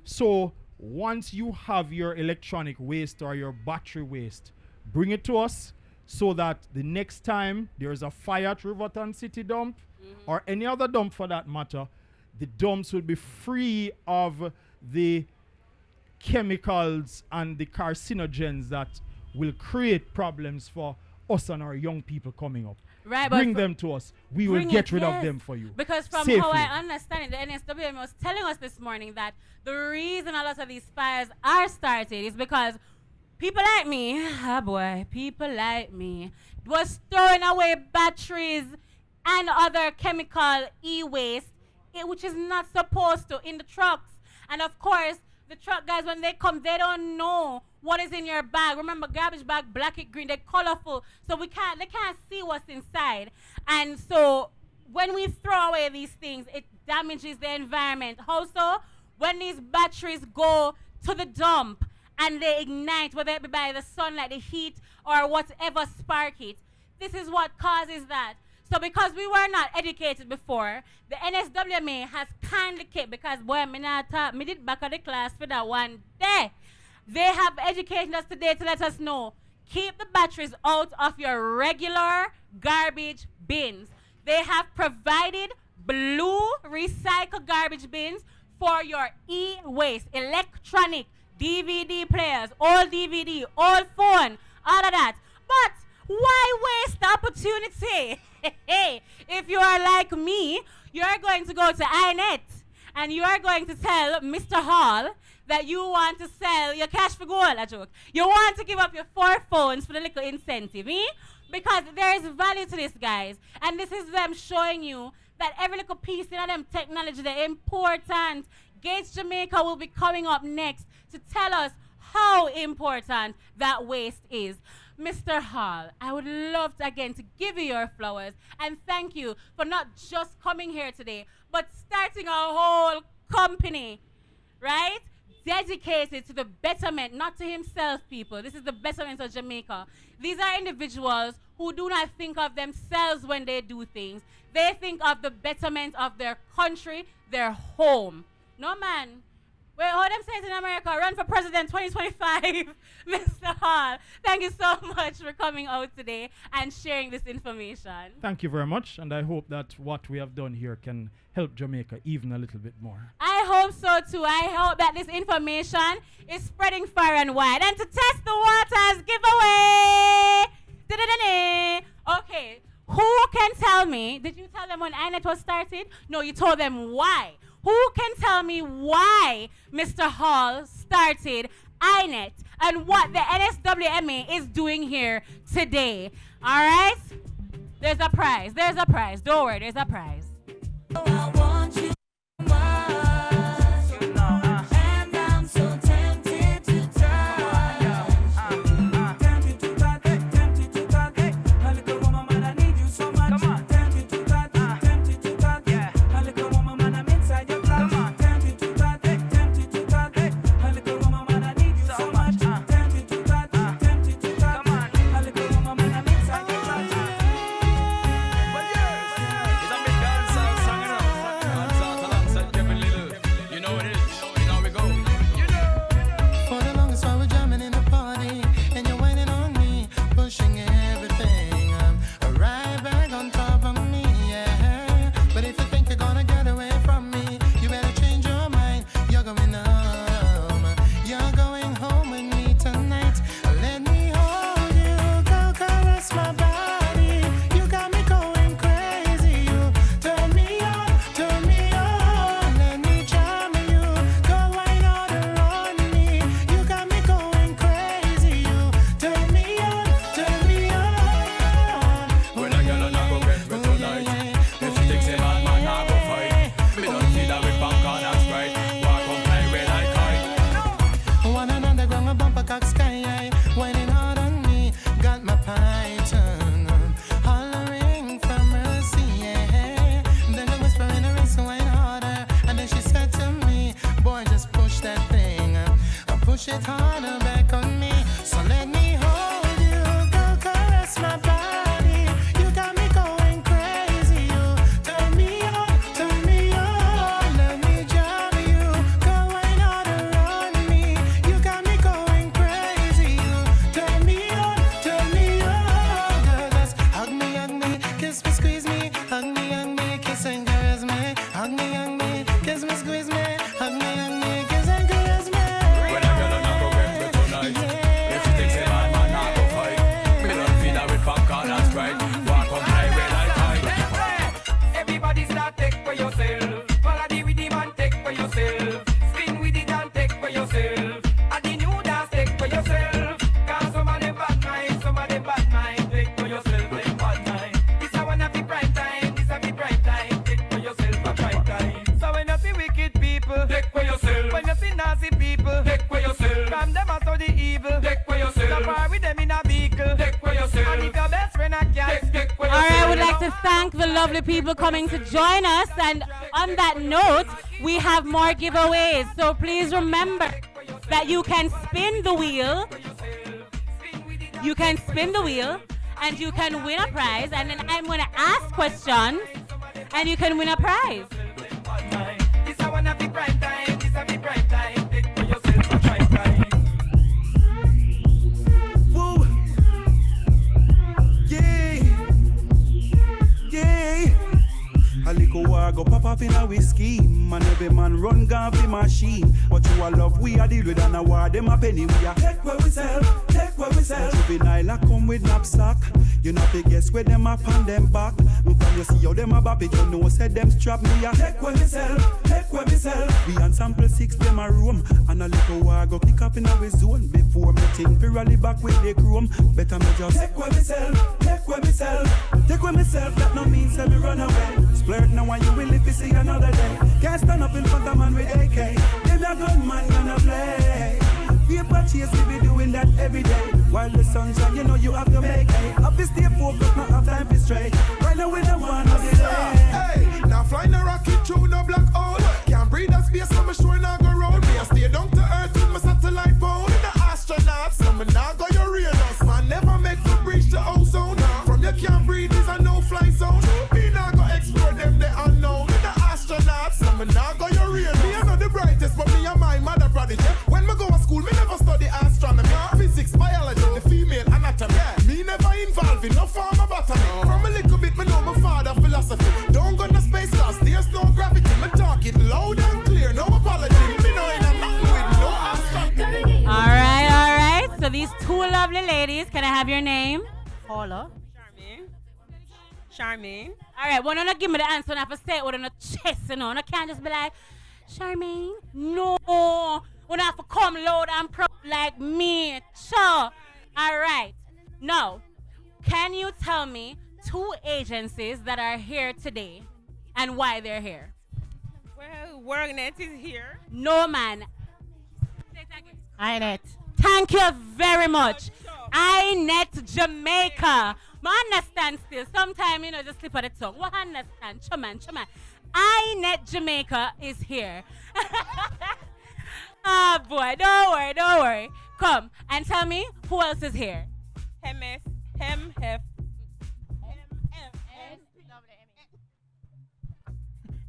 So once you have your electronic waste or your battery waste, bring it to us so that the next time there's a fire at Riverton City dump or any other dump for that matter, the dumps will be free of the chemicals and the carcinogens that will create problems for us and our young people coming up. Right, bring them to us. We will get rid of them for you. Because from safely. how I understand it, the NSWM was telling us this morning that the reason a lot of these fires are started is because people like me, people like me, was throwing away batteries and other chemical e-waste, which is not supposed to, in the trucks. And of course, the truck guys, when they come, they don't know what is in your bag. Remember, garbage bag, black and green, they're colorful, so they can't see what's inside. And so when we throw away these things, it damages the environment. Also, when these batteries go to the dump and they ignite, whether it be by the sunlight, the heat, or whatever spark it, this is what causes that. So because we were not educated before, the NSWMA has kindly kept, because boy, me did back of the class for that one day. They have educated us today to let us know, keep the batteries out of your regular garbage bins. They have provided blue recycled garbage bins for your e-waste, electronic, DVD players, old DVD, old phone, all of that. But why waste the opportunity? If you are like me, you're going to go to iNet and you are going to tell Mr. Hall that you want to sell your cash for gold, a joke. You want to give up your 4 phones for the little incentive, because there is value to this, guys. And this is them showing you that every little piece in them technology, they're important. Gates Jamaica will be coming up next to tell us how important that waste is. Mr. Hall, I would love to, again, to give you your flowers and thank you for not just coming here today, but starting a whole company, right? Dedicated to the betterment, not to himself, people. This is the betterment of Jamaica. These are individuals who do not think of themselves when they do things. They think of the betterment of their country, their home. No, man. Wait, how them say it in America? Run for president 2025. Mr. Hall, thank you so much for coming out today and sharing this information. Thank you very much, and I hope that what we have done here can help Jamaica even a little bit more. I hope so too. I hope that this information is spreading far and wide. And to test the waters, giveaway! Okay, who can tell me, did you tell them when iNet was started? No, you told them why. Who can tell me why Mr. Hall started iNet and what the NSWMA is doing here today? All right? There's a prize. There's a prize. Don't worry, there's a prize. I want you and I'm so tempted to Tempted to that, tempted to that. A little woman, man, I need you so much. Come on. Tempted to that, tempted to that. Yeah. A little woman, man, I'm inside your blood. Come on. Tempted to that, tempted to that. A little woman, man, I need you so much. Tempted to that, tempted to that. Come on. A little woman, man, I'm inside your blood. It's a big dancehall song, dancehall alongside Kevin Little. You know what it is. You know we go. For the longest while we're jamming in the party, and you're whining on me, pushing everything. Right back on top of me, yeah. But if you think you're gonna get away from me, you better change your mind. You're going home. You're going home with me tonight. Let me hold you, go caress my body. You got me going crazy. You turn me on, turn me on. Let me charm you, go wine all around me. You got me going crazy. You turn me on, turn me on. When a girl not go get with tonight, if she thinks a man not go fight, me don't feel that with popcorn and Sprite. Walk up like red eye kite. One and underground, a bumper cock sky high, whining hard on me, got my python hollering for mercy, yeah. Then the whisper in her ear, so wine harder, and then she said to me, boy, just push that thing, push it harder back on me. So let me hold you, go caress my body. You got me going crazy. You turn me on, turn me on. Let me jam you, go wine all around me. You got me going crazy. You turn me on, turn me on. the lovely people coming to join us. And on that note, we have more giveaways. So please remember that you can spin the wheel. You can spin the wheel and you can win a prize. And then I'm going to ask questions and you can win a prize. This I wanna be prime time. This a be prime time. Take for yourself a prime time. Woo. Yeah. Yeah. A little war go pop up in a whiskey. Man, every man run gun fi machine. But you a love we a deal with and a war them a penny. We a take where we sell, take where we sell. Juvenile a come with knapsack. You know fi guess where them up on them back. And from you see how them a bop it, you know said them strap me a take where we sell, take where we sell. We on sample 6 them a room. And a little war go kick up in a zone. Before me think fi rally back with the chrome. Better me just take where we sell, take where we sell. Take where me sell, that no means that me run away. Flirt now and you will live to see another day. Can't stand up in front of man with AK. Them a gun man gonna play. Paper chase, we be doing that every day. While the sun shine, you know you have to make hay. Up to stay focused, not have time to stray. Right now we don't want to delay. Hey, now flying a rocket through the black hole. Can't breathe that space, so me sure not go round. Me I stay down to earth with my satellite phone. The astronauts, so me not go Uranus. Man never make to breach the ozone. From you can't breathe, is a no-fly zone. Me not go explore them, they unknown. The astronauts, so me not go Uranus. Me I'm not the brightest, but me and my mother prodigy. When me go to school, me never study astronomy, physics, biology, the female anatomy. Me never involved in no form of botany. From a little bit, me know my father philosophy. Don't go to space class, there's no gravity. Me talk it loud and clear, no apology. Me know in a nothing with no astronomy. All right. So these two lovely ladies, can I have your name? Paula. Charmaine. All right, well, don't give me the answer. I have to say it with a chest, you know. I can't just be like, Charmaine. No. We don't have to come loud and proud like me. Sure. All right. Now, can you tell me 2 agencies that are here today and why they're here? Well, WorkNet is here. No, man. INET. Thank you very much. INET Jamaica. I understand still. Sometimes, you know, just slip of the tongue. What understand? Chaman. INET Jamaica is here. Oh, boy. Don't worry. Come and tell me who else is here.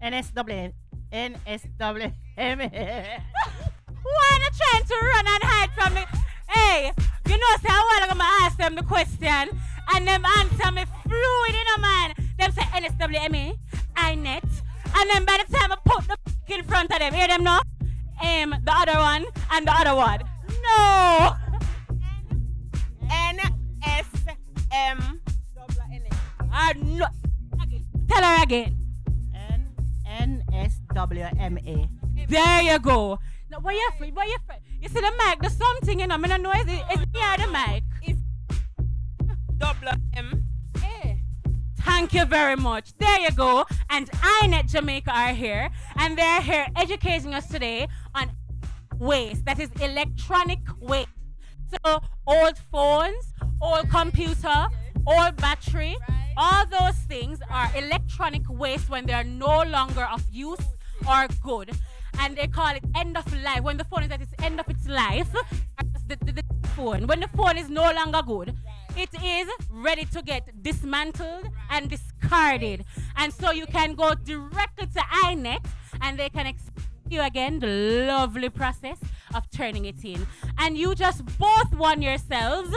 NSWM. Why not trying to run and hide from me? Hey, you know, say I want to ask them the question and them answer me fluid, you know, man. Them say NSWMA, INET, and then by the time I put the in front of them, hear them now? The other one and the other one. No. NSM. No. Tell her again. NSWMA. There you go. Now, where you from? You see the mic, there's something, you know, I don't know, it's near the mic. It's WMA. Thank you very much. There you go. And INET Jamaica are here. And they're here educating us today on waste. That is electronic waste. So old phones, old computer, old battery, all those things are electronic waste when they are no longer of use or good. And they call it end of life. When the phone is at its end of its life, the phone. When the phone is no longer good, it is ready to get dismantled and discarded. And so you can go directly to INET and they can explain to you again the lovely process of turning it in. And you just both won yourselves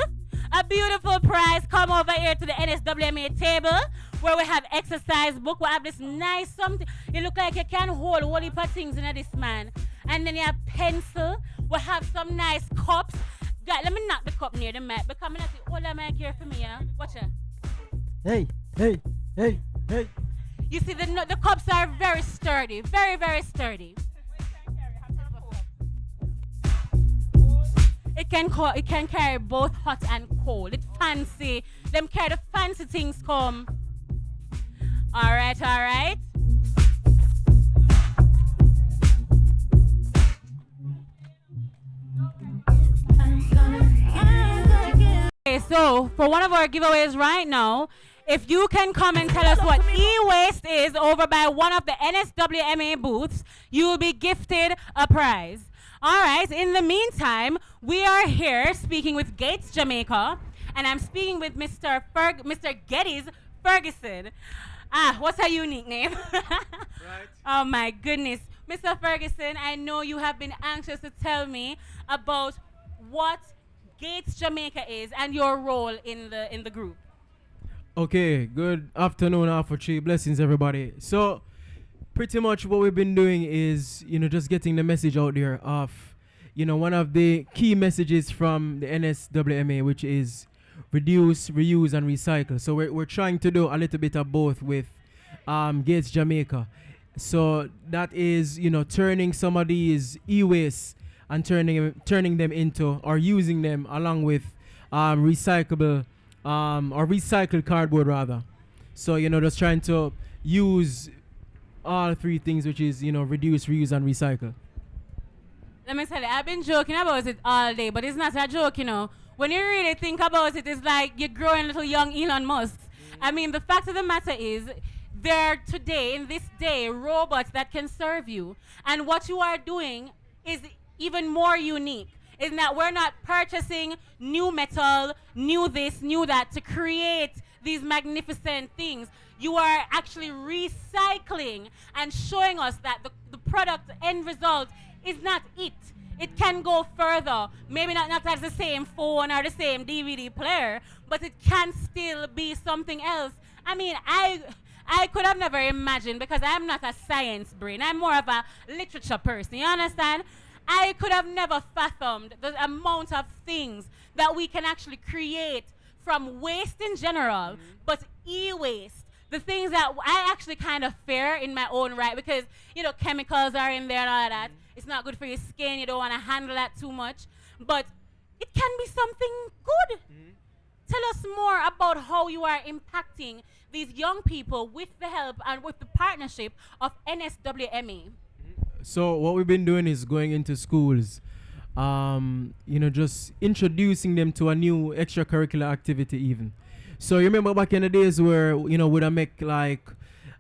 a beautiful prize. Come over here to the NSWMA table where we have exercise book. We have this nice something. You look like you can hold a whole heap of things in this, man. And then you have pencil. We have some nice cups. God, let me knock the cup near the mic because I'm not the older mic here for me, yeah? Watch it. Hey. You see, the cups are very sturdy. Very, very sturdy. It can carry both hot and cold. It's fancy. Them carry the fancy things come. All right. Okay, so for one of our giveaways right now, If you can come and tell us what e-waste is over by one of the NSWMA booths, you will be gifted a prize. All right, in the meantime, we are here speaking with Gates Jamaica, and I'm speaking with Mr. Geddes Ferguson. What's a unique name? Right. Oh my goodness. Mr. Ferguson, I know you have been anxious to tell me about what Gates Jamaica is and your role in the group. Okay, good afternoon, Alpha Tree. Blessings, everybody. So, pretty much what we've been doing is, just getting the message out there of, one of the key messages from the NSWMA, which is reduce, reuse, and recycle. So we're trying to do a little bit of both with Gates Jamaica. So that is, turning some of these e-waste and turning them into, or using them along with recyclable or recycled cardboard rather. So, just trying to use all three things, which is, reduce, reuse, and recycle. Let me tell you, I've been joking about it all day, but it's not a joke, When you really think about it, it's like you're growing little young Elon Musk. I mean, the fact of the matter is, there are today, in this day, robots that can serve you. And what you are doing is even more unique. Is that we're not purchasing new metal, new this, new that to create these magnificent things. You are actually recycling and showing us that the product end result is not it. It can go further. Maybe not as the same phone or the same DVD player, but it can still be something else. I mean, I could have never imagined, because I'm not a science brain. I'm more of a literature person. You understand? I could have never fathomed the amount of things that we can actually create from waste in general, but e-waste. The things that I actually kind of fear in my own right, because, chemicals are in there and all of that. It's not good for your skin. You don't want to handle that too much. But it can be something good. Tell us more about how you are impacting these young people with the help and with the partnership of NSWMA. So what we've been doing is going into schools, just introducing them to a new extracurricular activity even. So you remember back in the days where, we'd make like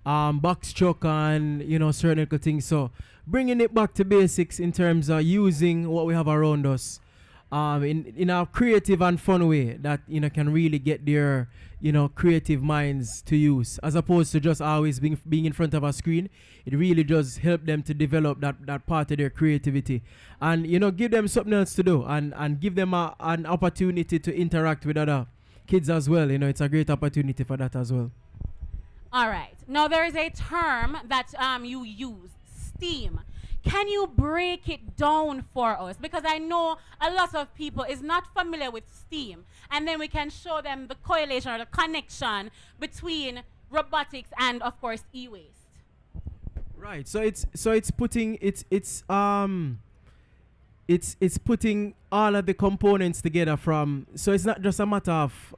box truck and, certain little things. So bringing it back to basics in terms of using what we have around us in a creative and fun way that, can really get their, creative minds to use, as opposed to just always being in front of a screen. It really does help them to develop that part of their creativity and, give them something else to do and give them an opportunity to interact with other kids as well. It's a great opportunity for that as well. All right. Now, there is a term that you use, STEAM. Can you break it down for us? Because I know a lot of people is not familiar with STEAM. And then we can show them the correlation or the connection between robotics and, of course, e-waste. Right. So it's putting all of the components together from, so it's not just a matter of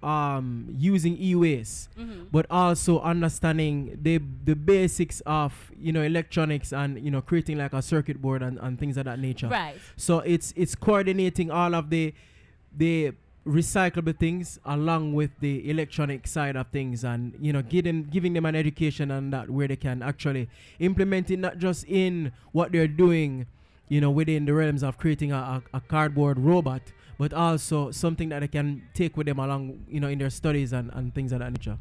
using e-waste, but also understanding the basics of, electronics and, creating like a circuit board and things of that nature. Right. So it's coordinating all of the recyclable things along with the electronic side of things and, giving them an education on that, where they can actually implement it not just in what they're doing, within the realms of creating a cardboard robot, but also something that they can take with them along, in their studies and things of that nature.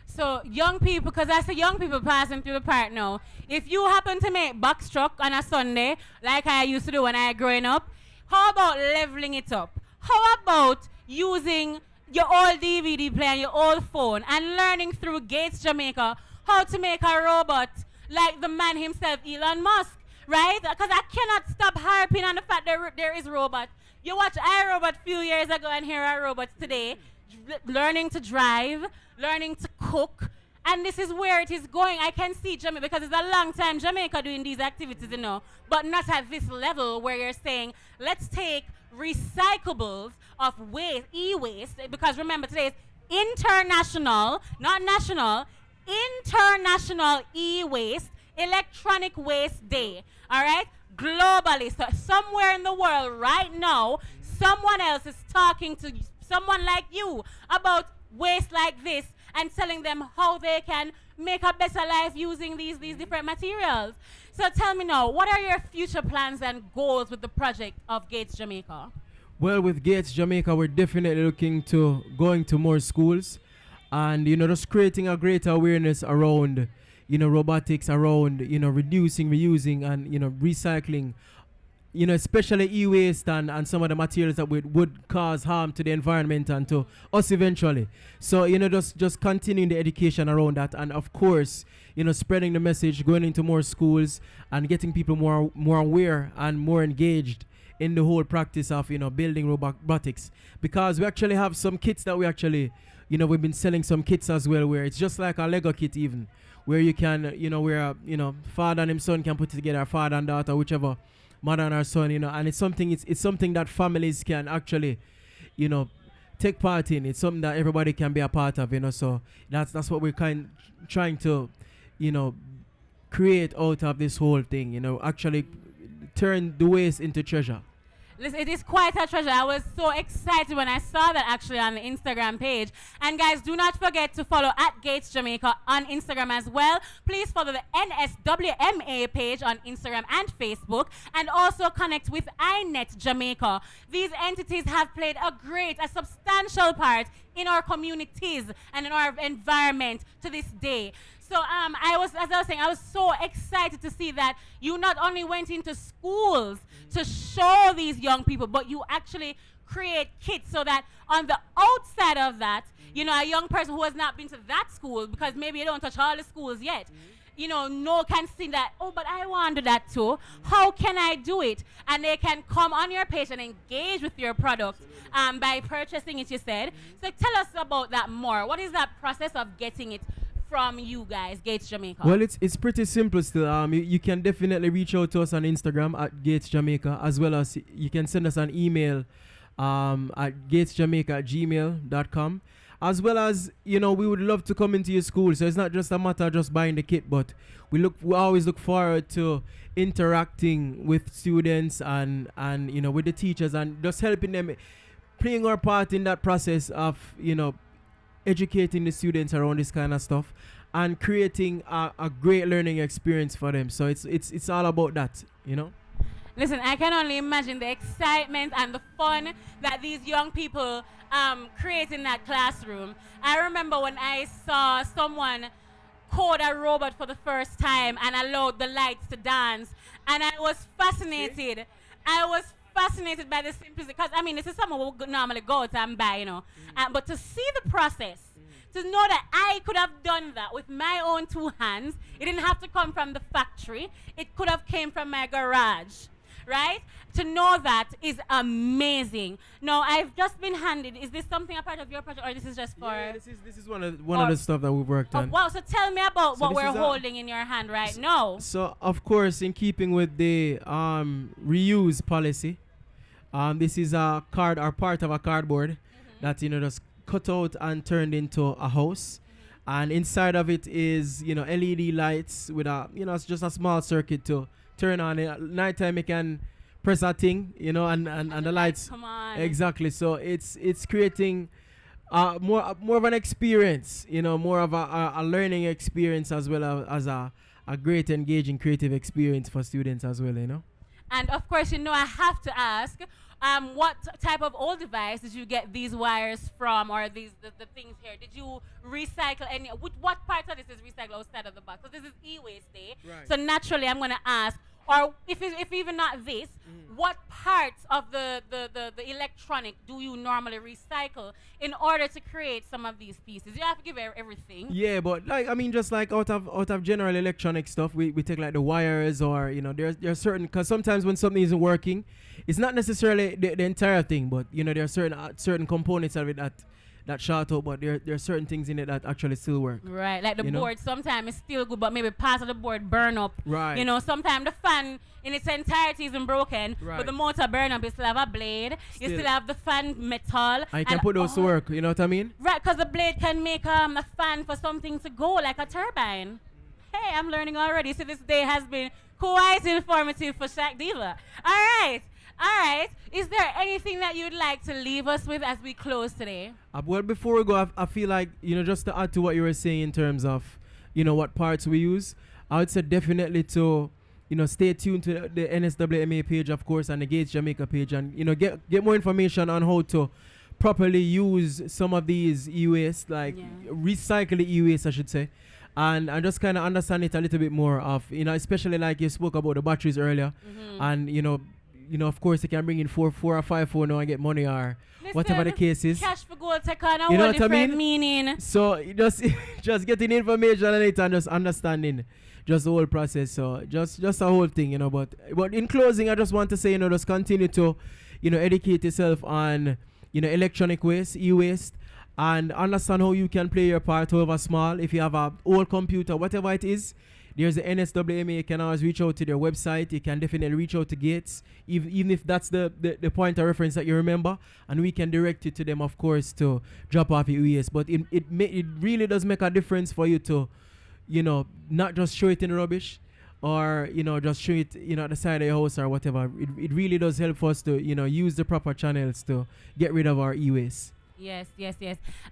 So young people, because I see young people passing through the park now, if you happen to make box truck on a Sunday, like I used to do when I was growing up, how about leveling it up? How about using your old DVD player and your old phone and learning through Gates Jamaica how to make a robot like the man himself, Elon Musk? Right? Because I cannot stop harping on the fact that there is robots. You watch iRobot a few years ago and here are robots today, learning to drive, learning to cook, and this is where it is going. I can see Jamaica, because it's a long time Jamaica doing these activities, but not at this level where you're saying, let's take recyclables of waste, e-waste, because remember today is international, not national, international e-waste, electronic waste day, all right? Globally, so somewhere in the world right now, someone else is talking to someone like you about waste like this and telling them how they can make a better life using these different materials. So tell me now, what are your future plans and goals with the project of Gates Jamaica? Well, with Gates Jamaica, we're definitely looking to going to more schools and, just creating a greater awareness around, robotics, around, reducing, reusing, and, recycling, especially e-waste and some of the materials that would cause harm to the environment and to us eventually. So, just continuing the education around that, and of course, spreading the message, going into more schools and getting people more aware and more engaged in the whole practice of, building robotics. Because we actually have some kits that we actually, we've been selling some kits as well, where it's just like a Lego kit even, where you can, where, father and his son can put it together, father and daughter, whichever, mother and her son, and it's something that families can actually, take part in. It's something that everybody can be a part of, so that's what we're trying to, create out of this whole thing, actually turn the waste into treasure. Listen, it is quite a treasure. I was so excited when I saw that actually on the Instagram page. And guys, do not forget to follow at Gates Jamaica on Instagram as well. Please follow the NSWMA page on Instagram and Facebook, and also connect with iNet Jamaica. These entities have played a substantial part in our communities and in our environment to this day. So I was so excited to see that you not only went into schools to show these young people, but you actually create kits so that on the outside of that, a young person who has not been to that school, because maybe you don't touch all the schools yet, can see that, oh, but I want to do that too. How can I do it? And they can come on your page and engage with your product by purchasing it, you said. So tell us about that more. What is that process of getting it from you guys, Gates Jamaica? Well, it's pretty simple still. You can definitely reach out to us on Instagram at Gates Jamaica, as well as you can send us an email at gatesjamaica@gmail.com. As well as, we would love to come into your school. So it's not just a matter of just buying the kit, but we always look forward to interacting with students and with the teachers, and just helping them, playing our part in that process of, educating the students around this kind of stuff and creating a great learning experience for them. So it's all about that, Listen, I can only imagine the excitement and the fun that these young people create in that classroom. I remember when I saw someone code a robot for the first time and allowed the lights to dance, and I was fascinated. I was fascinated by the simplicity, because this is something we would normally go out and buy, but to see the process, to know that I could have done that with my own two hands, it didn't have to come from the factory, it could have came from my garage, right? To know that is amazing. Now, I've just been handed, is this something a part of your project, or this is just for... Yeah, this is one of the stuff that we've worked on. Wow, so tell me about what we're holding in your hand right now. So, of course, in keeping with the reuse policy, this is a part of a cardboard that, just cut out and turned into a house. And inside of it is, LED lights with it's just a small circuit to turn on. At nighttime, you can press a thing, and the lights. Come on. Exactly. So it's creating more of an experience, more of a learning experience, as well as a great engaging creative experience for students as well, And of course, I have to ask, what type of old device did you get these wires from, or the things here? Did you recycle any? What part of this is recycled outside of the box? Because this is e-waste day. Right. So naturally, I'm going to ask, or if even not this, what parts of the electronic do you normally recycle in order to create some of these pieces? You have to give everything. Yeah, but just like out of general electronic stuff, we take like the wires, or there's certain, because sometimes when something isn't working, it's not necessarily the entire thing, but there are certain components of it that short out, but there are certain things in it that actually still work. Right, like the board sometimes is still good, but maybe part of the board burn up. Right. Sometimes the fan in its entirety isn't broken, but the motor burn up. You still have a blade. You still have the fan metal. I can put those to work. You know what I mean? Right, because the blade can make a fan for something to go, like a turbine. Hey, I'm learning already. So this day has been quite informative for Shaq Diva. All right. All right. Is there anything that you'd like to leave us with as we close today? Well, before we go, I feel like, just to add to what you were saying in terms of, what parts we use, I would say definitely to, stay tuned to the NSWMA page, of course, and the Gates Jamaica page, and, get more information on how to properly use some of these e-waste, like recycle the e-waste, I should say. And just kind of understand it a little bit more of, especially like you spoke about the batteries earlier. And, of course, you can bring in four or five phone now and get money or whatever the case is. Cash for gold take on a whole different meaning. So just getting information on it and just understanding just the whole process. So just a whole thing, But in closing, I just want to say, just continue to, educate yourself on, electronic waste, e-waste, and understand how you can play your part, however small. If you have a old computer, whatever it is, there's the NSWMA. You can always reach out to their website. You can definitely reach out to Gates, even if that's the point of reference that you remember, and we can direct you to them, of course, to drop off your ES. But it really does make a difference for you to, not just show it in the rubbish, or just show it at the side of your house or whatever. It really does help us to use the proper channels to get rid of our e-waste. Yes.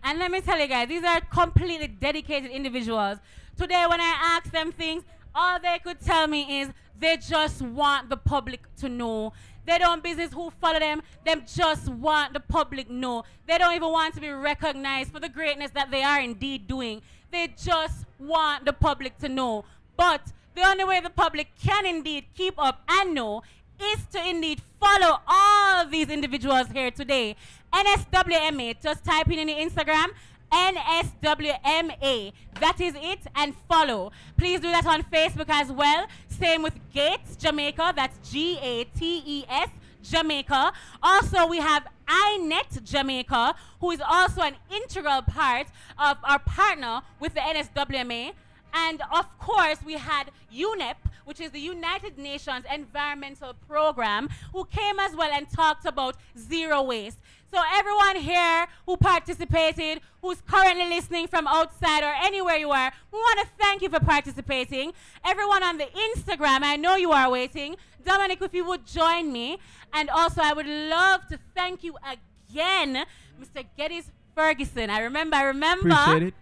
And let me tell you guys, these are completely dedicated individuals. Today when I ask them things, all they could tell me is they just want the public to know. They don't business who follow them. Them just want the public know. They don't even want to be recognized for the greatness that they are indeed doing. They just want the public to know. But the only way the public can indeed keep up and know is to indeed follow all these individuals here today. NSWMA, just type in the Instagram, NSWMA. That is it, and follow. Please do that on Facebook as well. Same with Gates Jamaica, that's GATES Jamaica. Also, we have iNet Jamaica, who is also an integral part of our partner with the NSWMA. And of course, we had UNEP, which is the United Nations Environmental Program, who came as well and talked about zero waste. So everyone here who participated, who's currently listening from outside or anywhere you are, we want to thank you for participating. Everyone on the Instagram, I know you are waiting. Dominic, if you would join me. And also, I would love to thank you again, Mr. Geddes Ferguson. I remember. Appreciate it.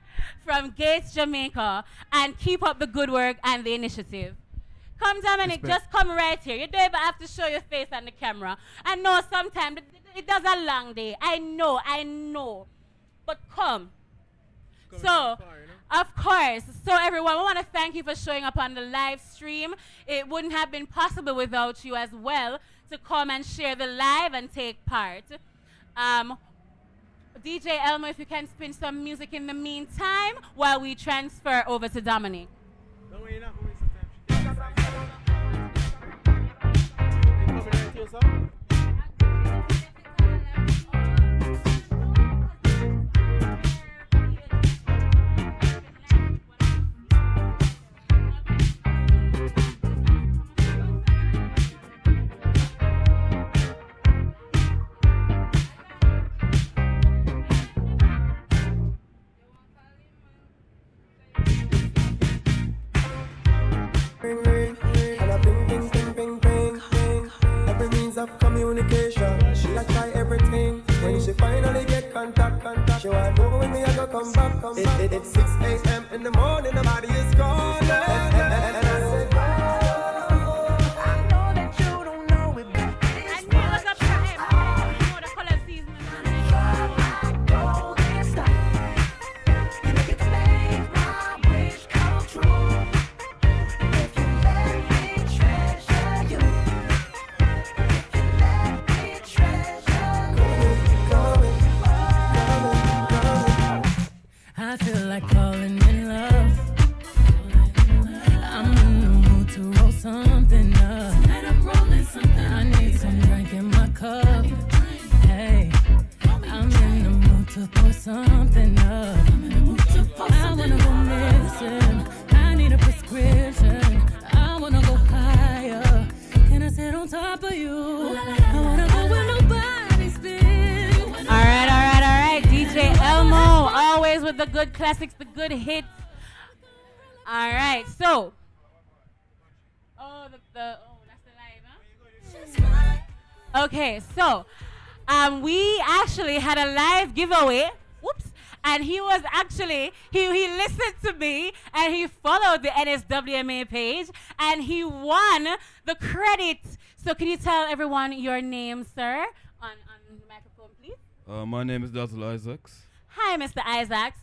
From Gates Jamaica, and keep up the good work and the initiative. Come, Dominic, just come right here. You don't even have to show your face on the camera. I know sometimes it does a long day. I know. But come. Of course. So everyone, we want to thank you for showing up on the live stream. It wouldn't have been possible without you as well to come and share the live and take part. DJ Elmo, if you can spin some music in the meantime while we transfer over to Dominic. Ring, ring, and a ping, ping, ping, ping, ping, ping. Every means of communication, she a try everything. When she finally get contact, she want know when me a go come back. It's 6 a.m. in the morning, the body is gone. And I said, I know that you don't know it, but I knew it was a time. You know the color season. Golden style, you make it make my wish come true. I feel like falling in love. I'm in the mood to roll something up. I need some drink in my cup. Hey, I'm in the mood to pour something up. I wanna go missing. I need a prescription. I wanna go higher. Can I sit on top of you? I wanna go where nobody's been. All right. DJ Elmo, always with the good classics, the good hits. All right, so. Oh, that's the live, huh? Okay, so we actually had a live giveaway. Whoops. And he was actually, he listened to me and he followed the NSWMA page and he won the credit. So can you tell everyone your name, sir? On the microphone, please. My name is Dazzle Isaacs. Hi, Mr. Isaacs.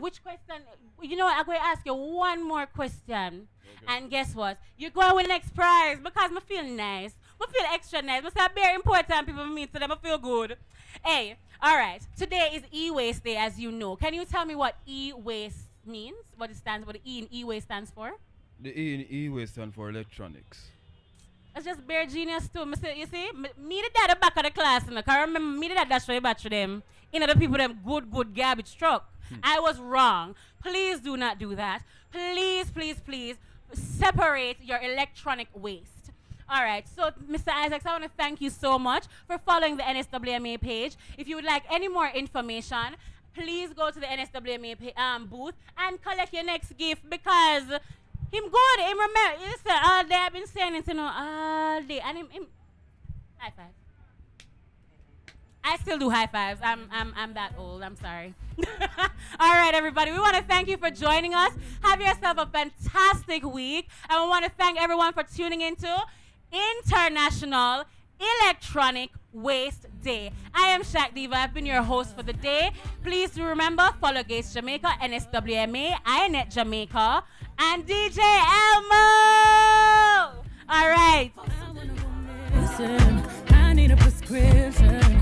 Which question? You know what? I'm going to ask you one more question. And guess what? You're going to win next prize because I feel nice. I feel extra nice. I say very important people meet to them. I feel good. Hey, all right. Today is E-Waste Day, as you know. Can you tell me what E-Waste means? What the E in E-Waste stands for? The E in E-Waste stands for electronics. That's just bare genius too. You see, me the dad back of the class, and I remember me the dad dash for the battery them. You know the people them good garbage truck. I was wrong. Please do not do that. Please, please, please separate your electronic waste. All right, so Mr. Isaacs, I want to thank you so much for following the NSWMA page. If you would like any more information, please go to the NSWMA booth and collect your next gift because him good. Him remember. Listen, all day I've been saying it, you know, all day, and him high five. I still do high fives. I'm that old. I'm sorry. All right, everybody. We want to thank you for joining us. Have yourself a fantastic week, and we want to thank everyone for tuning into International Electronic Waste Day. I am Shaq Diva. I've been your host for the day. Please do remember, follow Gates Jamaica, NSWMA, INET Jamaica, and DJ Elmo. All right. Listen, I need a prescription.